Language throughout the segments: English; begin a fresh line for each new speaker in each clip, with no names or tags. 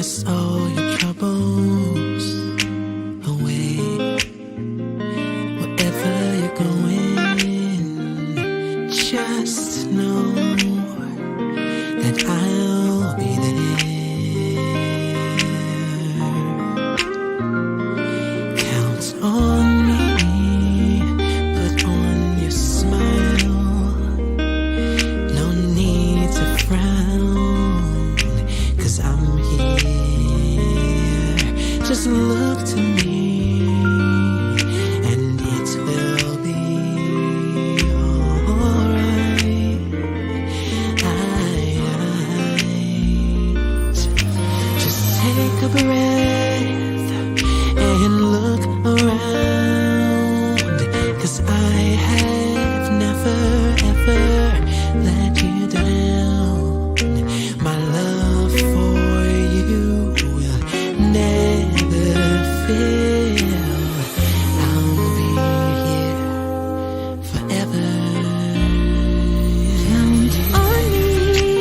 cast all your troubles away. Wherever you're going, just know that I'll be there. Count on me, put on your smile. No need to frown, 'cause I'm here. Just look to me, and it will be alright. Just take a breath and look around, 'cause I have never ever let you down. My love for you will never fail. I'll be here forever.
Count on me,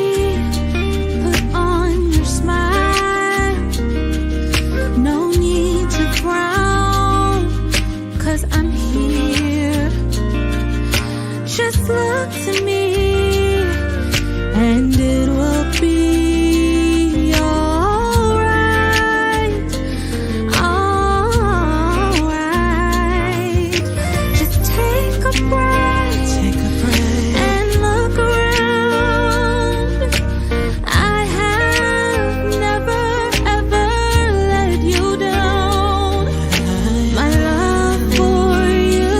put on your smile. No need to frown, 'cause I'm here. Just look to me, and it will be alright. Alright. Just take a breath
Take a breath.
and look around. I have never ever let you down. My love for you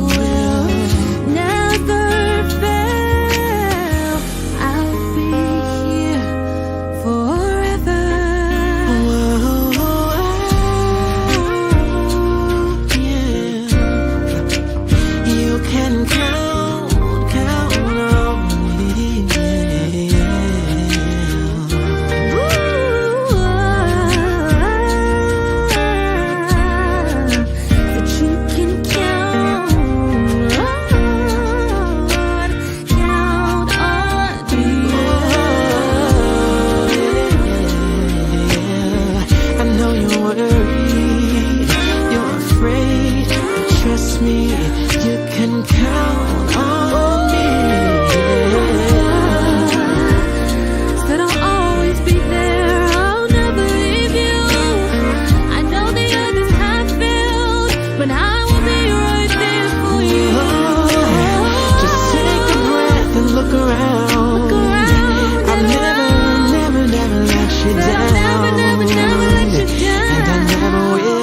will never fail. I'll be here forever.
You can count on me.
But you can count on me.
I know you're worried, you're afraid, but trust me, you can count on me.
Said I'll always be there, I'll never leave you. I know the others have failed, but I will be right there for you.
Just take a breath and look around.
Look around
I'll never let you
But
down.
I'll never let you down.
And I never will.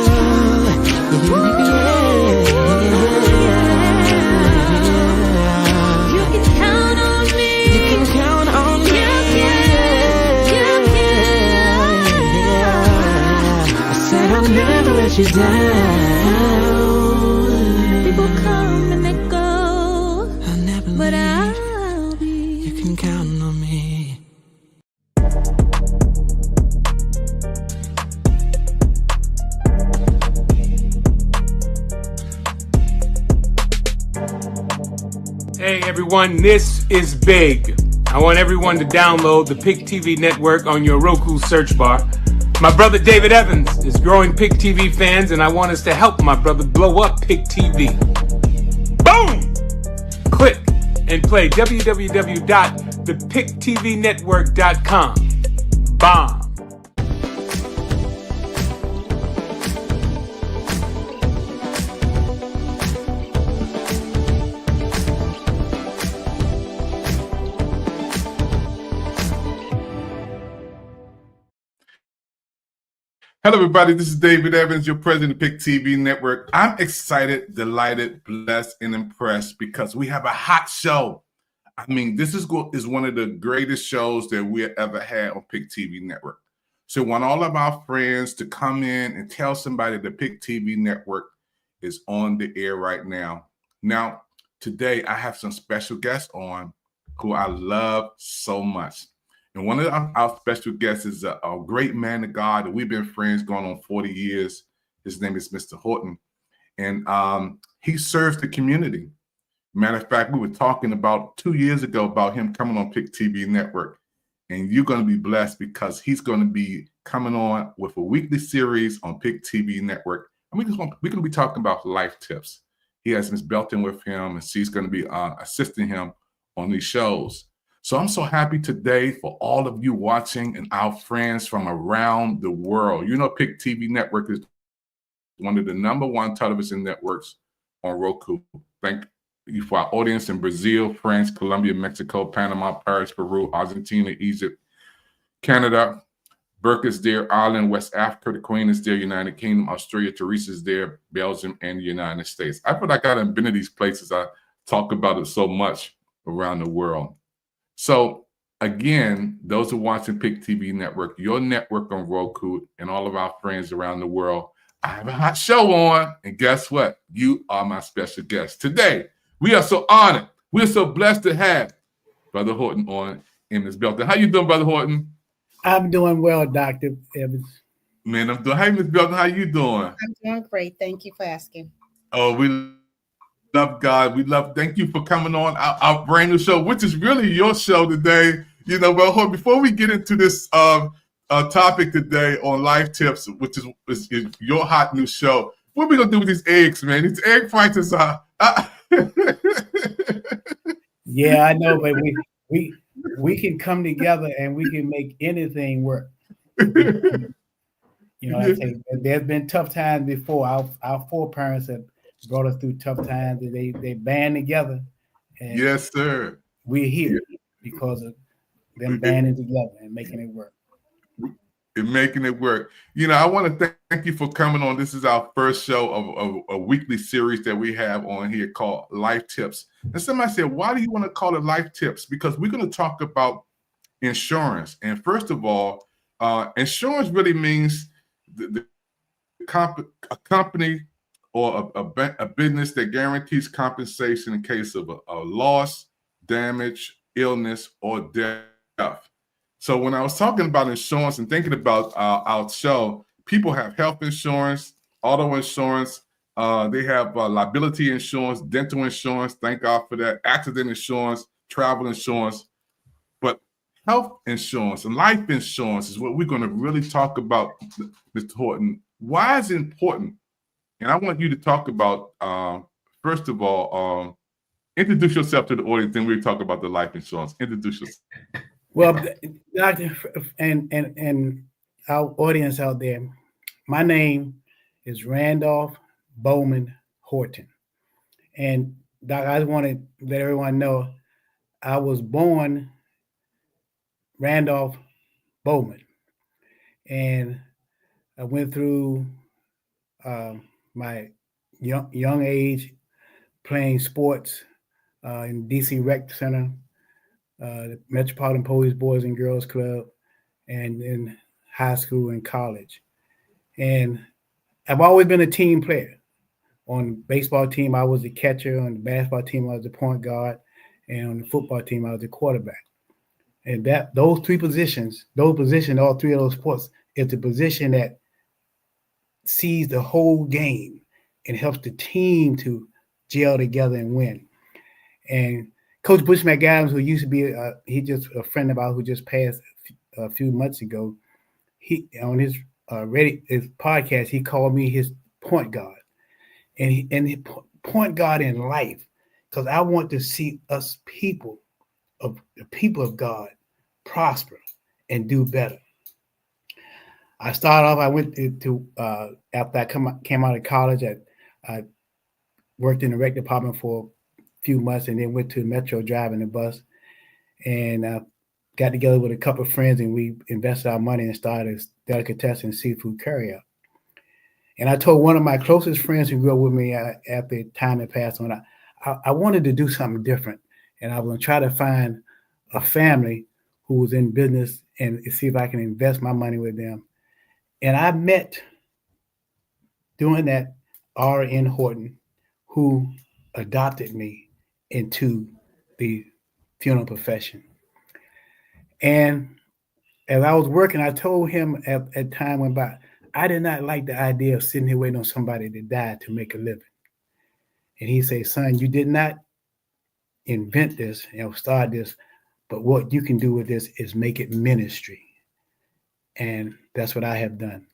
You can count on me.
You can count on me. I said I'll never let you down.
People come and they go,
I'll never
but
leave.
I'll be.
You can count on me.
Hey everyone, this is big. I want everyone to download the Pick TV network on your Roku search bar. My brother David Evans is growing Pick TV fans, and I want us to help my brother blow up Pick TV. Boom! Click and play www.thepicktvnetwork.com. Bomb.
Hello, everybody. This is David Evans, your president of Pick TV Network. I'm excited, delighted, blessed, and impressed because we have a hot show. I mean, this is one of the greatest shows that we ever had on Pick TV Network. So I want all of our friends to come in and tell somebody the Pick TV Network is on the air right now. Now, today I have some special guests on who I love so much. And one of our special guests is a great man of God. We've been friends going on 40 years. His name is Mr. Horton. And he serves the community. Matter of fact, we were talking about 2 years ago about him coming on Pick TV Network. And you're going to be blessed because he's going to be coming on with a weekly series on Pick TV Network. And we're going to be talking about life tips. He has Miss Belton with him, and she's going to be assisting him on these shows. So I'm so happy today for all of you watching and our friends from around the world. You know, Pick TV Network is one of the #1 television networks on Roku. Thank you for our audience in Brazil, France, Colombia, Mexico, Panama, Paris, Peru, Argentina, Egypt, Canada. Burke is there, Ireland, West Africa, the Queen is there, United Kingdom, Australia, Teresa's there, Belgium, and the United States. I feel like I've been to these places. I talk about it so much around the world. So again, those who are watching Pick TV Network, your network on Roku, and all of our friends around the world, I have a hot show on, and guess what? You are my special guest. Today, we are so honored. We are so blessed to have Brother Horton on in Miss Belton. How you doing, Brother Horton?
I'm doing well, Dr. Evans.
Man, I'm doing. Hey, Miss Belton, how you doing?
I'm doing great. Thank you for asking.
Oh, we love God. Thank you for coming on our brand new show, which is really your show today. You know, well, before we get into this topic today on life tips, which is your hot new show, what are we gonna do with these eggs, man? These egg prices are.
Yeah, I know, but we can come together and we can make anything work. You know, I say there's been tough times before. Our foreparents have brought us through tough times, and they band together. And
yes, sir.
We're here because of them banding together and making it work.
And making it work. You know, I want to thank you for coming on. This is our first show of a weekly series that we have on here called Life Tips. And somebody said, why do you want to call it Life Tips? Because we're going to talk about insurance. And first of all, insurance really means a company or a business that guarantees compensation in case of a loss, damage, illness, or death. So when I was talking about insurance and thinking about our show, people have health insurance, auto insurance, they have liability insurance, dental insurance, thank God for that, accident insurance, travel insurance. But health insurance and life insurance is what we're going to really talk about, Mr. Horton. Why is it important? And I want you to talk about, first of all, introduce yourself to the audience, then we'll talk about the life insurance. Introduce yourself.
Well, Doctor, and our audience out there, my name is Randolph Bowman Horton. And Doc, I just want to let everyone know I was born Randolph Bowman. And I went through my young age playing sports in DC Rec Center, the Metropolitan Police Boys and Girls Club, and in high school and college. And I've always been a team player. On the baseball team, I was the catcher. On the basketball team, I was the point guard. And on the football team, I was the quarterback. And those positions, all three of those sports, is the position that sees the whole game and helps the team to gel together and win. And Coach Bush McAdams, who used to be he just a friend of ours who just passed a few months ago, he on his his podcast, he called me his point guard, and point guard in life, because I want to see us the people of God prosper and do better. I started off. I went to after I came out of college. I worked in the rec department for few months and then went to Metro driving the bus, and got together with a couple of friends, and we invested our money and started a delicatessen seafood carryout. And I told one of my closest friends who grew up with me after time had passed on, I wanted to do something different, and I was going to try to find a family who was in business and see if I can invest my money with them. And I met, doing that, R.N. Horton, who adopted me into the funeral profession. And as I was working, I told him as time went by, I did not like the idea of sitting here waiting on somebody to die to make a living. And he said, son, you did not invent this, start this, but what you can do with this is make it ministry. And that's what I have done.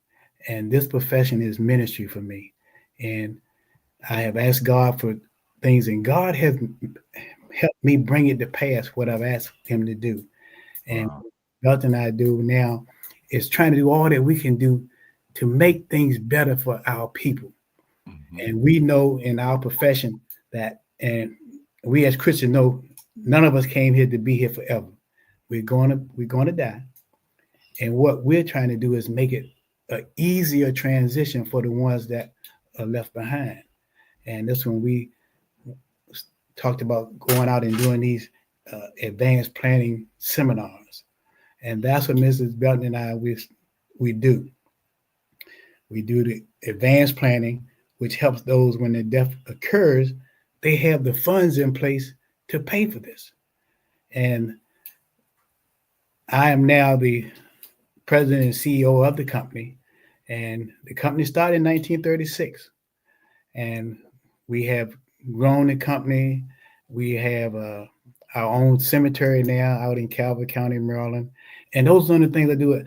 And this profession is ministry for me. And I have asked God for things, and God has helped me bring it to pass what I've asked him to do. And nothing I do now is trying to do all that we can do to make things better for our people. And we know in our profession that, and we as Christians know, none of us came here to be here forever. We're going to die. And what we're trying to do is make it an easier transition for the ones that are left behind. And that's when we talked about going out and doing these advanced planning seminars. And that's what Mrs. Belton and I, we do. We do the advanced planning, which helps those when the death occurs, they have the funds in place to pay for this. And I am now the president and CEO of the company. And the company started in 1936. And we have grown the company. We have our own cemetery now out in Calvert County, Maryland. And those are the things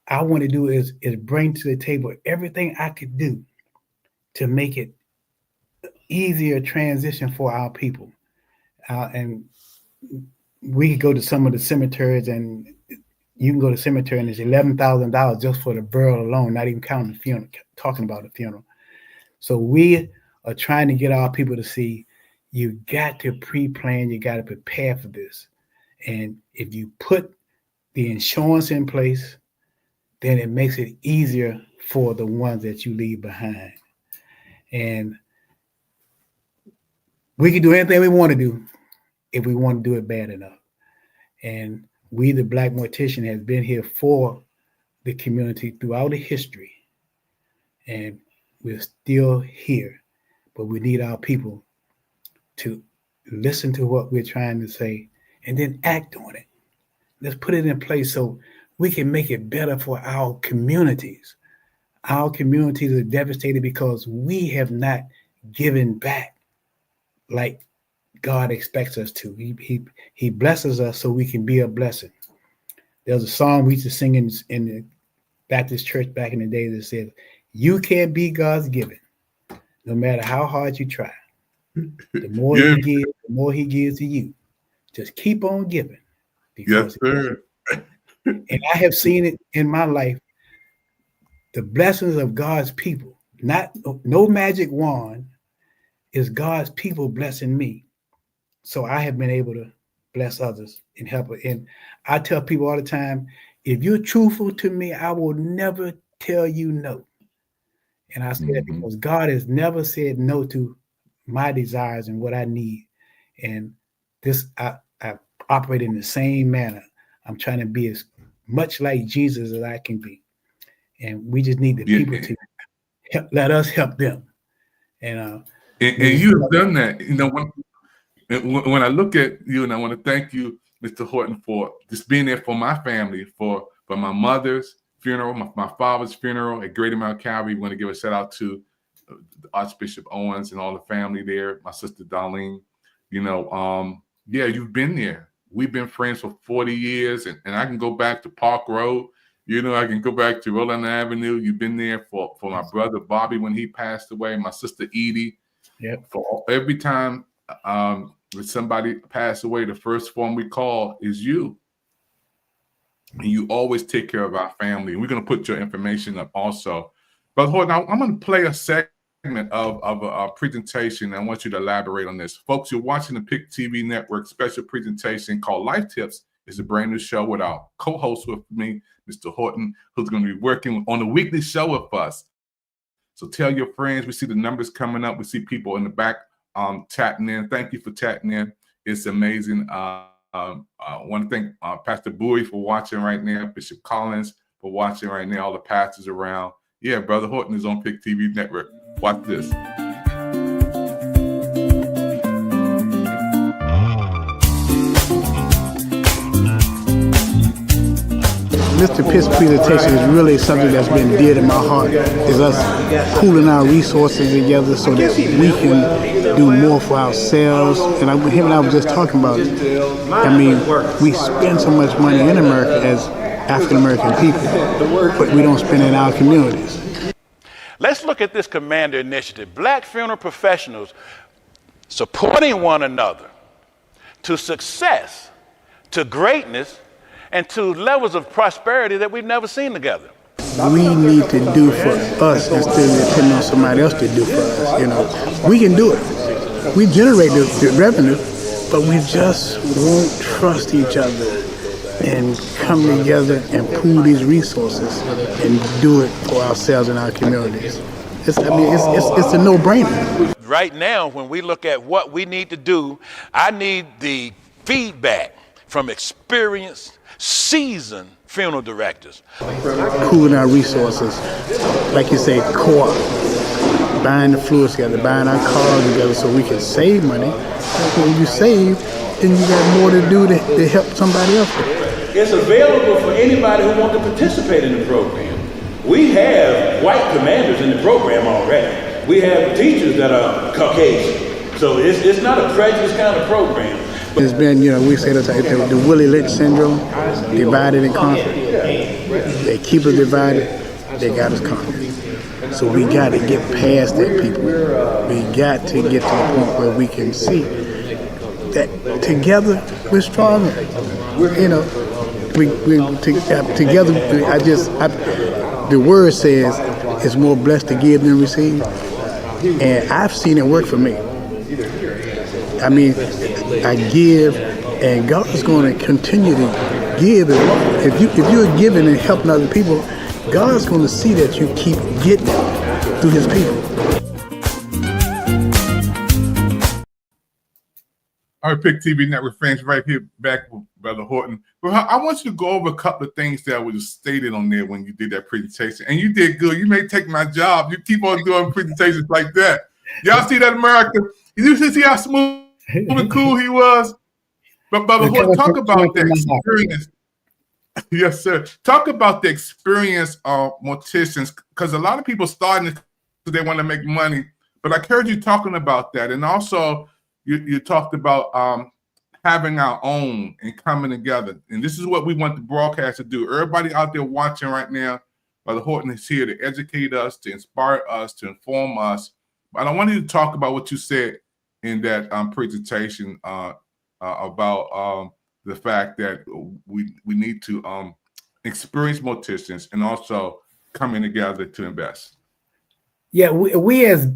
I want to do is bring to the table everything I could do to make it easier transition for our people. And we could go to some of the cemeteries, and you can go to the cemetery and it's $11,000 just for the burial alone, not even counting the funeral, talking about the funeral. So we are trying to get our people to see you got to pre-plan, you got to prepare for this. And if you put the insurance in place, then it makes it easier for the ones that you leave behind. And we can do anything we want to do if we want to do it bad enough. And we, the Black Mortician, has been here for the community throughout the history. And we're still here, but we need our people to listen to what we're trying to say and then act on it. Let's put it in place so we can make it better for our communities. Our communities are devastated because we have not given back like God expects us to. He blesses us so we can be a blessing. There's a song we used to sing in the Baptist church back in the day that says, "You can't be God's given, no matter how hard you try. The more you give, the more he gives to you. Just keep on giving."
Yes, sir.
And I have seen it in my life. The blessings of God's people, no magic wand, is God's people blessing me. So I have been able to bless others and help. And I tell people all the time, if you're truthful to me, I will never tell you no. And I say that because God has never said no to my desires and what I need. And this, I operate in the same manner. I'm trying to be as much like Jesus as I can be. And we just need the people to let us help them. And
you have done that. You know, when I look at you, and I want to thank you, Mr. Horton, for just being there for my family, for my mother's funeral, my father's funeral at Greater Mount Calvary. We want to give a shout out to Archbishop Owens and all the family there, my sister Darlene. You know, you've been there. We've been friends for 40 years, and I can go back to Park Road. You know, I can go back to Rhode Island Avenue. You've been there for my brother Bobby when he passed away, my sister Edie.
Yep.
For every time when somebody passed away, the first phone we call is you. And you always take care of our family. And we're going to put your information up also. But Horton, I'm going to play a segment of a presentation. I want you to elaborate on this. Folks, you're watching the PIC TV Network special presentation called Life Tips. It's a brand new show with our co-host with me, Mr. Horton, who's going to be working on a weekly show with us. So tell your friends. We see the numbers coming up. We see people in the back chatting in. Thank you for chatting in. It's amazing. I want to thank Pastor Bowie for watching right now, Bishop Collins for watching right now, all the pastors around. Yeah, Brother Horton is on PIC TV Network. Watch this.
Mr. Pitt's presentation is really something that's been dear to my heart, is us pooling our resources together so that we can do more for ourselves. And him and I were just talking about it. I mean, we spend so much money in America as African American people, but we don't spend it in our communities.
Let's look at this Commander Initiative. Black funeral professionals supporting one another to success, to greatness, and to levels of prosperity that we've never seen together.
We need to do for us instead of depending on somebody else to do for us. You know, we can do it. We generate the revenue, but we just won't trust each other and come together and pool these resources and do it for ourselves and our communities. It's a no-brainer.
Right now, when we look at what we need to do, I need the feedback from experienced, seasoned funeral directors.
Pooling our resources, like you say, co-op, buying the fluids together, buying our cars together so we can save money. When you save, then you got more to do to help somebody else.
It's available for anybody who wants to participate in the program. We have white commanders in the program already. We have teachers that are Caucasian. So it's not a prejudice kind of program.
It's been, you know, we say the Willie Lynch syndrome, divided and conquered. They keep us divided, they got us conquered. So we got to get past that, people. We got to get to the point where we can see that together we're stronger. You know, together. The word says it's more blessed to give than receive, and I've seen it work for me. I mean, I give, and God is going to continue to give. If you're giving and helping other people, God's going to see that you keep getting through His people.
All right, Pick TV Network fans, right here back with Brother Horton. Well, I want you to go over a couple of things that was stated on there when you did that presentation, and you did good. You may take my job. You keep on doing presentations like that. Y'all see that, America? You see how smooth and cool he was? But Brother Horton, talk about the experience. Yes, sir. Talk about the experience of morticians, because a lot of people starting because they want to make money. But I heard you talking about that, and also you talked about having our own and coming together. And this is what we want the broadcast to do. Everybody out there watching right now, Brother Horton is here to educate us, to inspire us, to inform us. But I wanted to talk about what you said in that presentation about the fact that we need to experience morticians and also coming together to invest.
Yeah, we as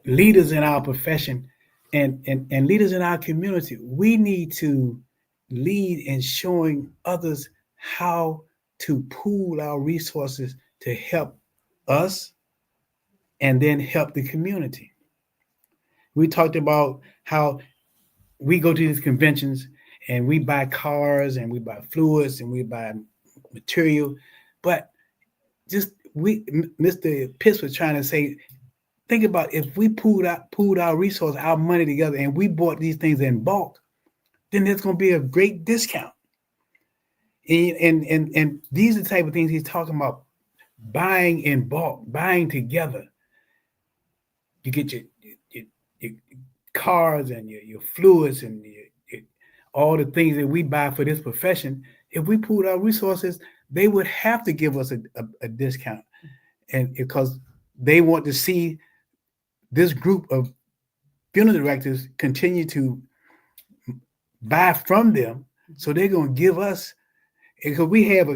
leaders in our profession and leaders in our community, we need to lead in showing others how to pool our resources to help us and then help the community. We talked about how we go to these conventions and we buy cars and we buy fluids and we buy material, but Mr. Pitts was trying to say, think about if we pooled our resources, our money together, and we bought these things in bulk, then there's going to be a great discount. And these are the type of things he's talking about: buying in bulk, buying together. You get your cars and your fluids and all the things that we buy for this profession. If we pooled our resources, they would have to give us a discount, and because they want to see this group of funeral directors continue to buy from them, so they're going to give us. Because we have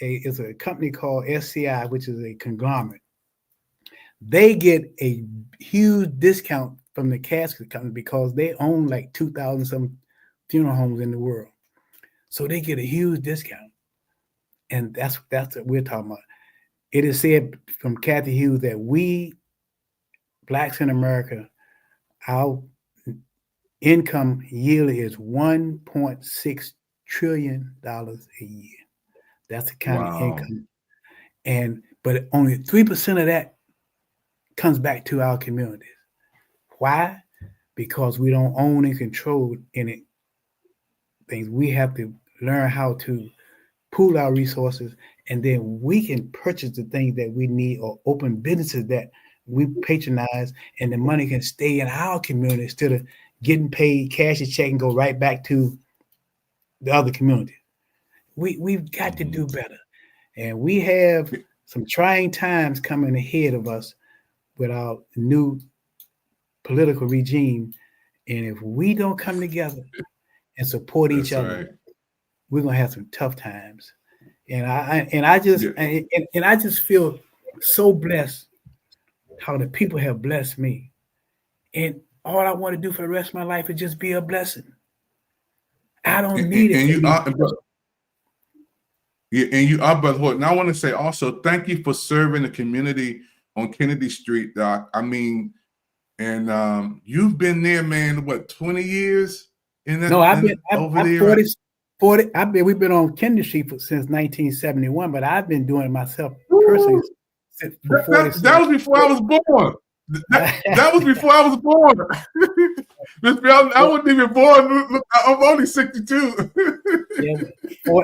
it's a company called SCI, which is a conglomerate. They get a huge discount from the casket company because they own like 2,000 some funeral homes in the world, so they get a huge discount, and that's what we're talking about. It is said from Kathy Hughes that we Blacks in America, our income yearly is $1.6 trillion a year. That's the kind of income. But only 3% of that comes back to our communities. Why? Because we don't own and control any things. We have to learn how to pool our resources, and then we can purchase the things that we need or open businesses that we patronize, and the money can stay in our community instead of getting paid cash a check and go right back to the other community. we've got to do better. And we have some trying times coming ahead of us with our new political regime. And if we don't come together and support each other, we're gonna have some tough times. And I just feel so blessed how the people have blessed me. And all I want to do for the rest of my life is just be a blessing. I don't need it.
And you are, Brother Horton. I want to say also, thank you for serving the community on Kennedy Street, Doc. I mean, and you've been there, man, what, 20 years?
We've been on Kennedy Street since 1971, but I've been doing it myself personally since
that was before I was born. That was before I was born. I wasn't even born. I'm only 62.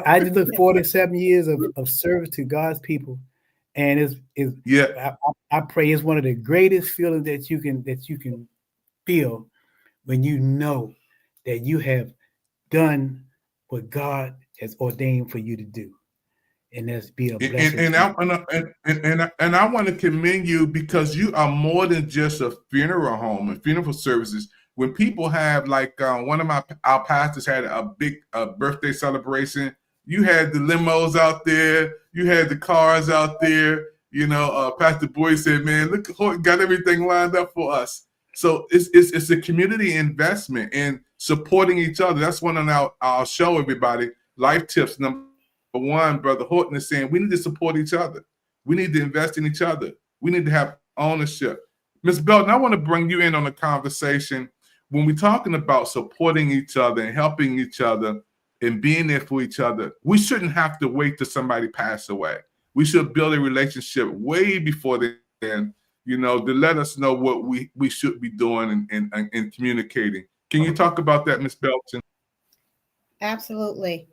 I just look 47 years of service to God's people, and I pray it's one of the greatest feelings that you can feel when you know that you have done what God has ordained for you to do. And that's be a blessing.
And I want to commend you because you are more than just a funeral home and funeral services. When people have, like one of our pastors had a big birthday celebration, you had the limos out there, you had the cars out there. You know, Pastor Boyd said, "Man, look, Horton got everything lined up for us." So it's a community investment and supporting each other. That's one on our show, everybody. Life tips number one, Brother Horton is saying we need to support each other. We need to invest in each other. We need to have ownership. Ms. Belton, I want to bring you in on the conversation. When we're talking about supporting each other and helping each other and being there for each other, we shouldn't have to wait till somebody pass away. We should build a relationship way before then, you know, to let us know what we should be doing and communicating. Can you talk about that, Ms. Belton?
Absolutely.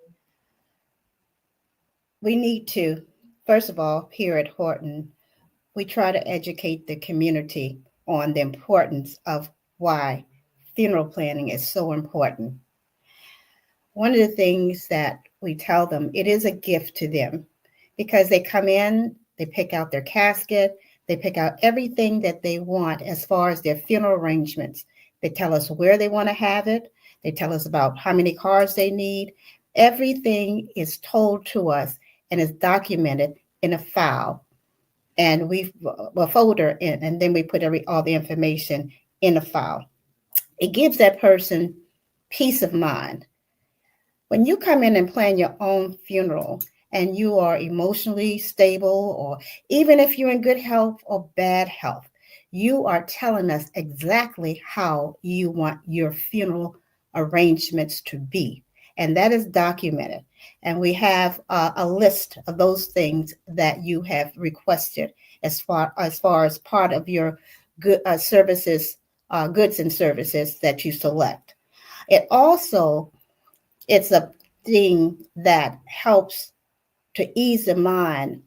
We need to, first of all, here at Horton, we try to educate the community on the importance of why funeral planning is so important. One of the things that we tell them, it is a gift to them because they come in, they pick out their casket, they pick out everything that they want as far as their funeral arrangements. They tell us where they want to have it. They tell us about how many cars they need. Everything is told to us and is documented in a file. And we a folder in, and then we put all the information in a file. It gives that person peace of mind. When you come in and plan your own funeral and you are emotionally stable, or even if you're in good health or bad health, you are telling us exactly how you want your funeral arrangements to be. And that is documented. And we have a list of those things that you have requested as far as part of your goods and services that you select. It's a thing that helps to ease the mind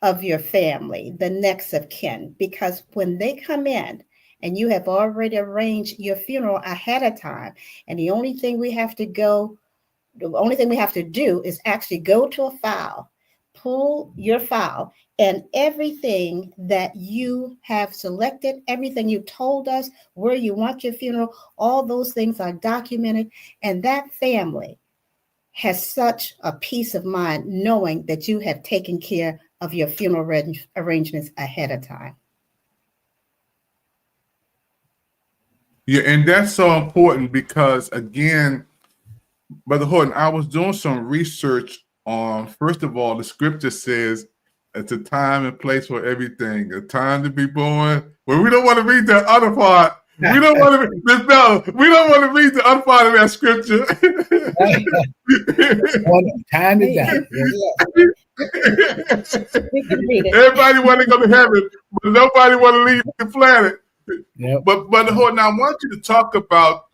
of your family, the next of kin, because when they come in and you have already arranged your funeral ahead of time, and the only thing we have to do is actually go to a file, pull your file, and everything that you have selected, everything you told us, where you want your funeral, all those things are documented. And that family has such a peace of mind knowing that you have taken care of your funeral arrangements ahead of time.
Yeah, and that's so important because, again, Brother Horton, I was doing some research on, first of all, the scripture says it's a time and place for everything, a time to be born. Well, we don't want to read the other part. We don't want to read the other part of that scripture.
Time to die.
Everybody want to go to heaven, but nobody want to leave the planet. Yep. But Brother Horton, I want you to talk about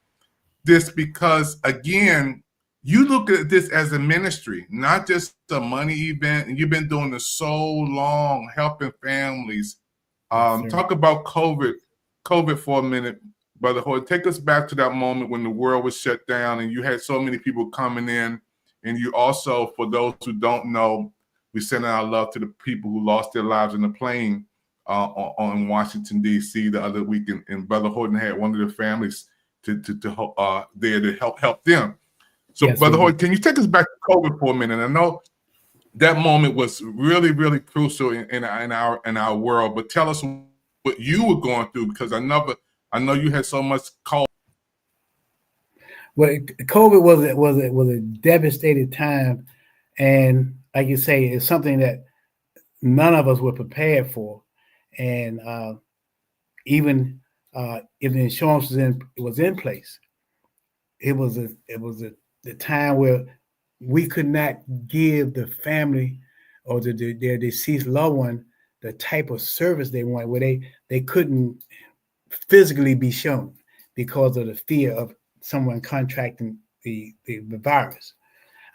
this because, again, you look at this as a ministry, not just a money event. And you've been doing this so long, helping families. Talk about COVID for a minute, Brother Horton. Take us back to that moment when the world was shut down and you had so many people coming in And you also, for those who don't know, we send our love to the people who lost their lives in the plane on Washington, D.C. the other week. And Brother Horton had one of the families there to help them. So, yes, Brother Horton, can you take us back to COVID for a minute? I know that moment was really, really crucial in our world. But tell us what you were going through, because I know you had so much cold.
Well, COVID was a devastating time, and like you say, it's something that none of us were prepared for. And even if the insurance was in place, it was the time where we could not give the family or their deceased loved one the type of service they want, where they couldn't physically be shown because of the fear of someone contracting the virus.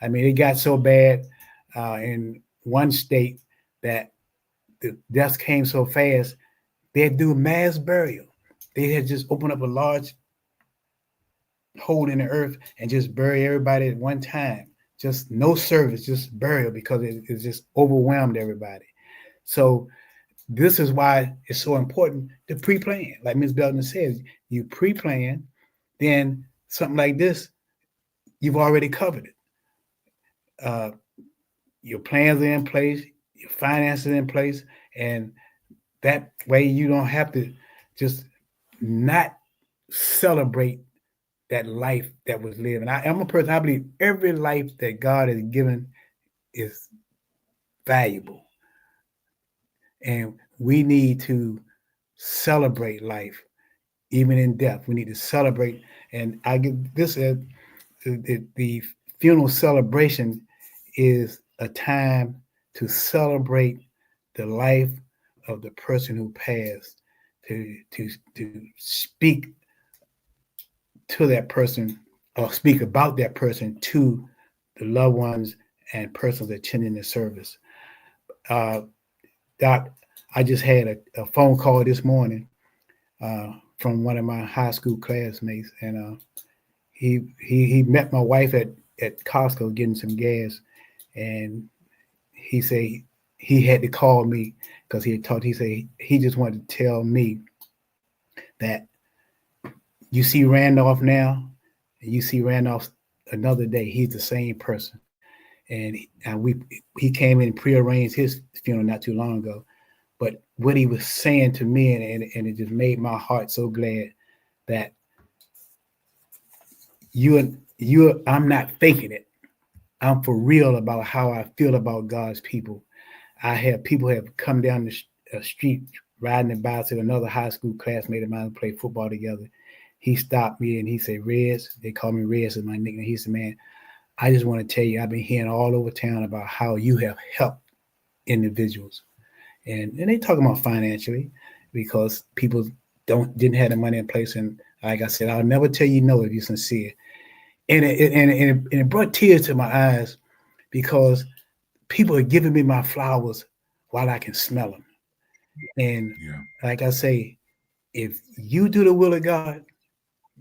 I mean, it got so bad in one state that the deaths came so fast, they'd do mass burial. They had just opened up a large hole in the earth and just bury everybody at one time. Just no service, just burial, because it just overwhelmed everybody. So this is why it's so important to pre-plan. Like Ms. Belton says, you pre-plan, then something like this, you've already covered it. Your plans are in place, your finances are in place, and that way you don't have to just not celebrate that life that was lived. And I'm a person, I believe every life that God has given is valuable. And we need to celebrate life, even in death. We need to celebrate. And I give this the funeral celebration is a time to celebrate the life of the person who passed, to speak to that person or speak about that person to the loved ones and persons attending the service. Doc, I just had a phone call this morning from one of my high school classmates, and he met my wife at Costco getting some gas, and he said he had to call me because he said he just wanted to tell me that you see Randolph now, and you see Randolph another day. He's the same person. And he came in and prearranged his funeral not too long ago. But what he was saying to me, and it just made my heart so glad that I'm not faking it. I'm for real about how I feel about God's people. People have come down the street riding a bicycle. Another high school classmate of mine who played football together. He stopped me and he said, "Rez," they call me Rez as my nickname. He said, "Man, I just want to tell you, I've been hearing all over town about how you have helped individuals." And they talking about financially, because people didn't have the money in place. And like I said, I'll never tell you no if you're sincere. And it brought tears to my eyes, because people are giving me my flowers while I can smell them. And like I say, if you do the will of God,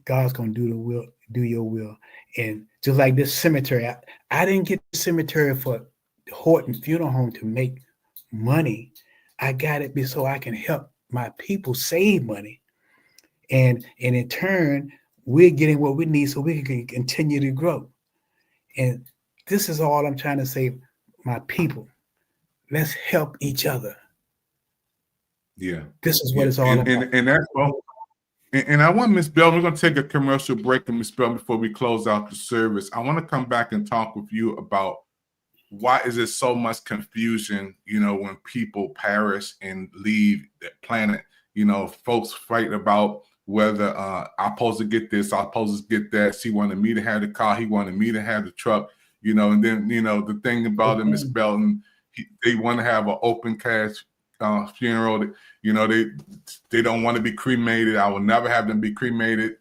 God's gonna do your will. And just like this cemetery, I didn't get the cemetery for Horton Funeral Home to make money. I got it so I can help my people save money. And in turn, we're getting what we need so we can continue to grow. And this is all I'm trying to say, my people. Let's help each other.
Yeah.
This is what it's all about.
And that's all. And I want Ms. Belton, we're going to take a commercial break, and Ms. Belton, before we close out the service, I want to come back and talk with you about why is there so much confusion, when people perish and leave the planet. Folks fight about whether I'm supposed to get this, I'm supposed to get that. She wanted me to have the car, he wanted me to have the truck, and then, the thing about it, Ms. Belton, they want to have an open cash funeral. They don't want to be cremated. I will never have them be cremated.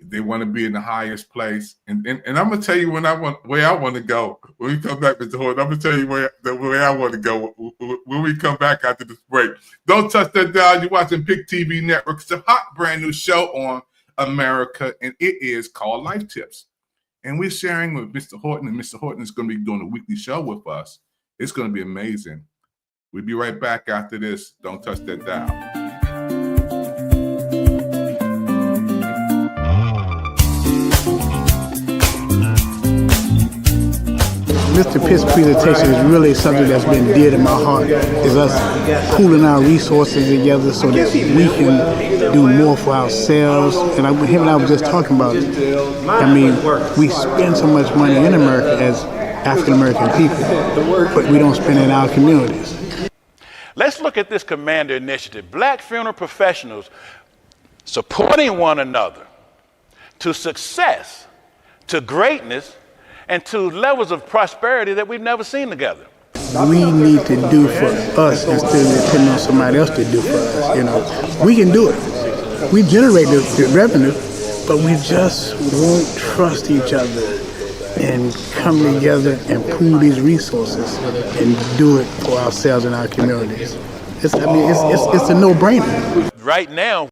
They want to be in the highest place. And I'm gonna tell you where I want to go when we come back, Mr. Horton. I'm gonna tell you where I want to go when we come back after this break. Don't touch that dial. You're watching Pick TV Network. It's a hot brand new show on America, and it is called Life Tips. And we're sharing with Mr. Horton, and Mr. Horton is going to be doing a weekly show with us. It's going to be amazing. We'll be right back after this. Don't touch that dial.
Mr. Pitt's presentation is really something that's been dear to my heart, is us pooling our resources together so that we can do more for ourselves. And him and I were just talking about it. I mean, we spend so much money in America as African-American people, but we don't spend it in our communities.
Let's look at this Commander Initiative. Black funeral professionals supporting one another to success, to greatness, and to levels of prosperity that we've never seen together.
We need to do for us instead of depending on somebody else to do for us. You know, we can do it. We generate the revenue, but we just won't trust each other and come together and pool these resources and do it for ourselves and our communities. It's a no-brainer.
Right now,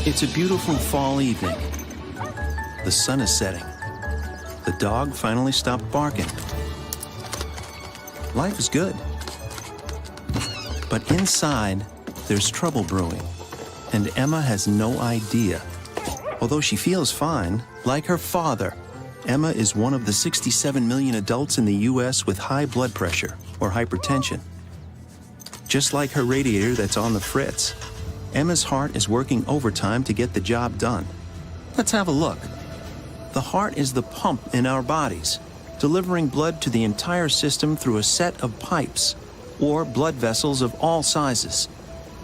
It's a beautiful fall evening. The sun is setting. The dog finally stopped barking. Life is good. But inside, there's trouble brewing, and Emma has no idea. Although she feels fine, like her father, Emma is one of the 67 million adults in the U.S. with high blood pressure or hypertension. Just like her radiator that's on the fritz, Emma's heart is working overtime to get the job done. Let's have a look. The heart is the pump in our bodies, delivering blood to the entire system through a set of pipes, or blood vessels of all sizes.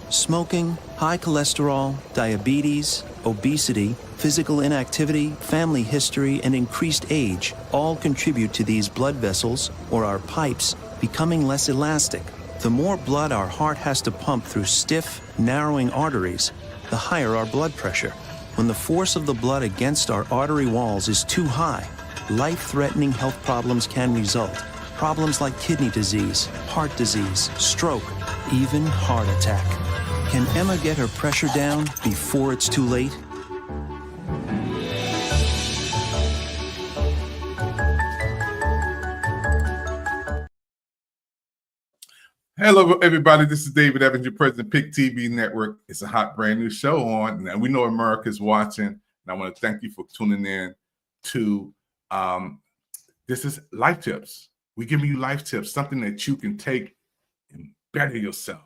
Smoking, high cholesterol, diabetes, obesity, physical inactivity, family history, and increased age all contribute to these blood vessels, or our pipes, becoming less elastic. The more blood our heart has to pump through stiff, narrowing arteries, the higher our blood pressure. When the force of the blood against our artery walls is too high, life-threatening health problems can result. Problems like kidney disease, heart disease, stroke, even heart attack. Can Emma get her pressure down before it's too late?
Hello, everybody. This is David Evans, your president, Pick TV Network. It's a hot, brand new show on, and we know America's watching. And I want to thank you for tuning in to this is Life Tips. We give you life tips, something that you can take and better yourself.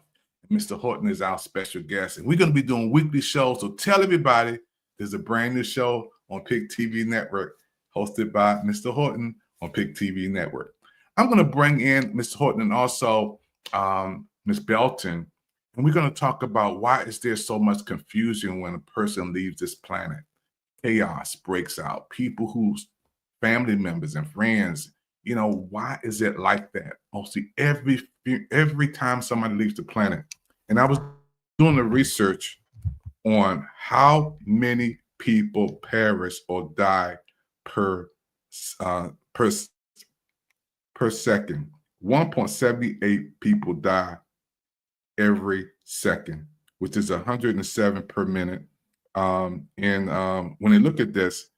And Mr. Horton is our special guest, and we're going to be doing weekly shows. So tell everybody there's a brand new show on Pick TV Network, hosted by Mr. Horton on Pick TV Network. I'm going to bring in Mr. Horton and also Ms. Belton, and we're going to talk about why is there so much confusion when a person leaves this planet. Chaos breaks out. People whose family members and friends, you know, why is it like that? Mostly every time somebody leaves the planet. And I was doing the research on how many people perish or die per second. 1.78 people die every second, which is 107 per minute. And when you look at this,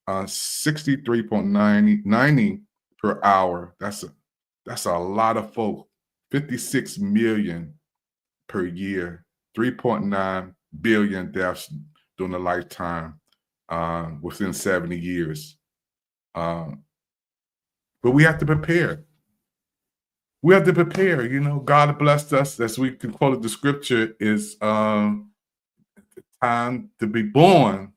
63.90 per hour, that's a lot of folk. 56 million per year, 3.9 billion deaths during a lifetime within 70 years. But we have to prepare. We have to prepare. You know, God blessed us, as we can quote the scripture, is time to be born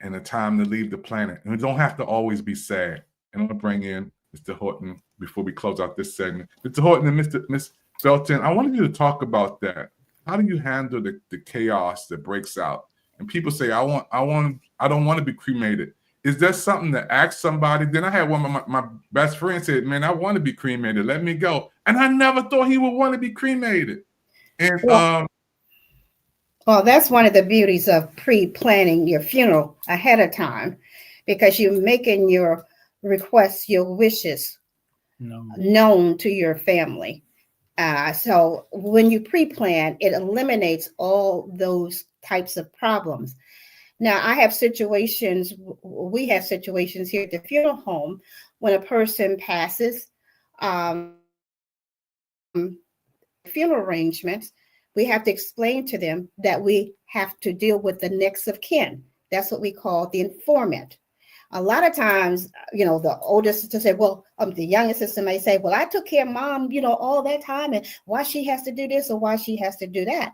and a time to leave the planet. And we don't have to always be sad. And I'm going to bring in Mr. Horton before we close out this segment. Mr. Horton and Miss Belton, I wanted you to talk about that. How do you handle the chaos that breaks out? And people say, I don't want to be cremated. Is that something to ask somebody? Then I had one of my best friends said, man, I want to be cremated. Let me go. And I never thought he would want to be cremated. And
well, that's one of the beauties of pre-planning your funeral ahead of time, because you're making your requests, your wishes known to your family. So when you pre-plan, it eliminates all those types of problems. Now, we have situations here at the funeral home when a person passes, funeral arrangements, we have to explain to them that we have to deal with the next of kin. That's what we call the informant. A lot of times, the older sister say, well, the younger sister may say, well, I took care of mom, all that time, and why she has to do this or why she has to do that.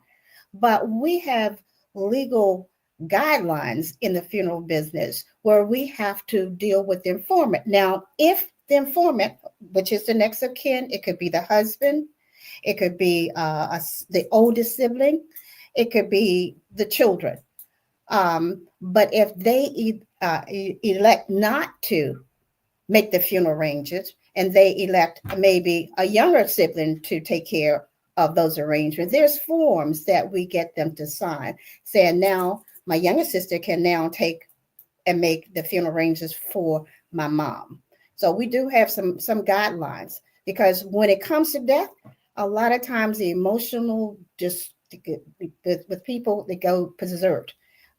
But we have legal guidelines in the funeral business where we have to deal with the informant. Now, if the informant, which is the next of kin, it could be the husband, it could be the oldest sibling, it could be the children. But if they elect not to make the funeral arrangements and they elect maybe a younger sibling to take care of those arrangements, there's forms that we get them to sign saying, now my younger sister can now take and make the funeral arrangements for my mom. So we do have some guidelines, because when it comes to death, a lot of times the emotional just with people, they go preserved.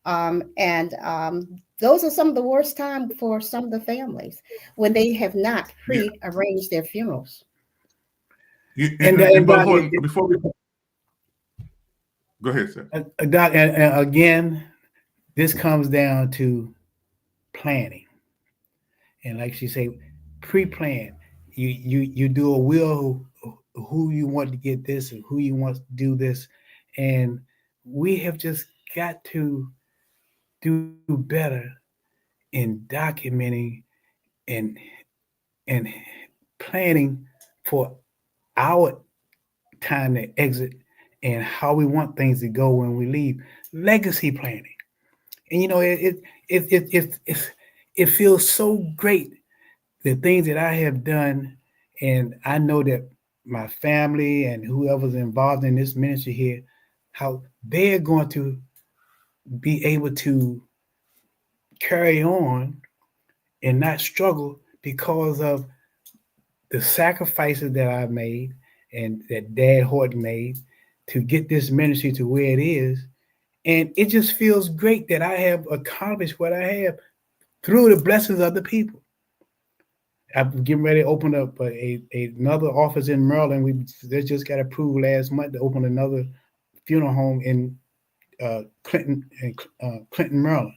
Those are some of the worst time for some of the families when they have not pre-arranged their funerals.
But Horton, before we go ahead, sir.
Doc, and again, this comes down to planning, and like she say, pre-plan. You do a will who you want to get this and who you want to do this, and we have just got to do better in documenting and planning for our time to exit and how we want things to go when we leave. Legacy planning, and it feels so great, the things that I have done, and I know that my family and whoever's involved in this ministry here, how they're going to be able to carry on and not struggle because of the sacrifices that I've made and that Dad Horton made to get this ministry to where it is. And it just feels great that I have accomplished what I have through the blessings of the people. I'm getting ready to open up another office in Maryland. They just got approved last month to open another funeral home in Clinton, Maryland.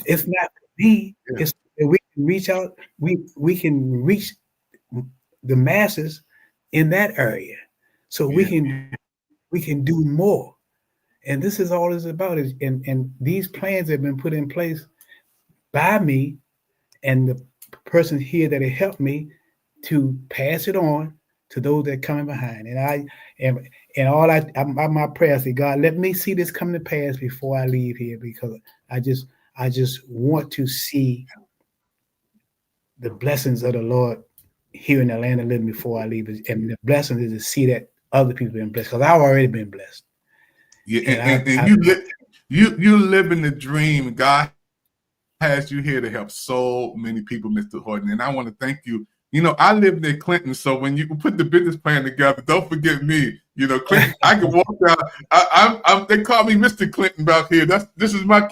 It's not me. Yeah. It's we can reach out. We can reach the masses in that area, so we can do more. And this is all it's about. And these plans have been put in place by me and the person here that helped me to pass it on to those that are coming behind. And my prayer, say, God, let me see this come to pass before I leave here, because I just want to see the blessings of the Lord here in the land of living before I leave. And the blessing is to see that other people have been blessed, because I've already been blessed.
Yeah, and you live in the dream. God has you here to help so many people, Mr. Horton. And I want to thank you. I live near Clinton, so when you put the business plan together, don't forget me. Clinton, I can walk down. They call me Mr. Clinton back here. This is my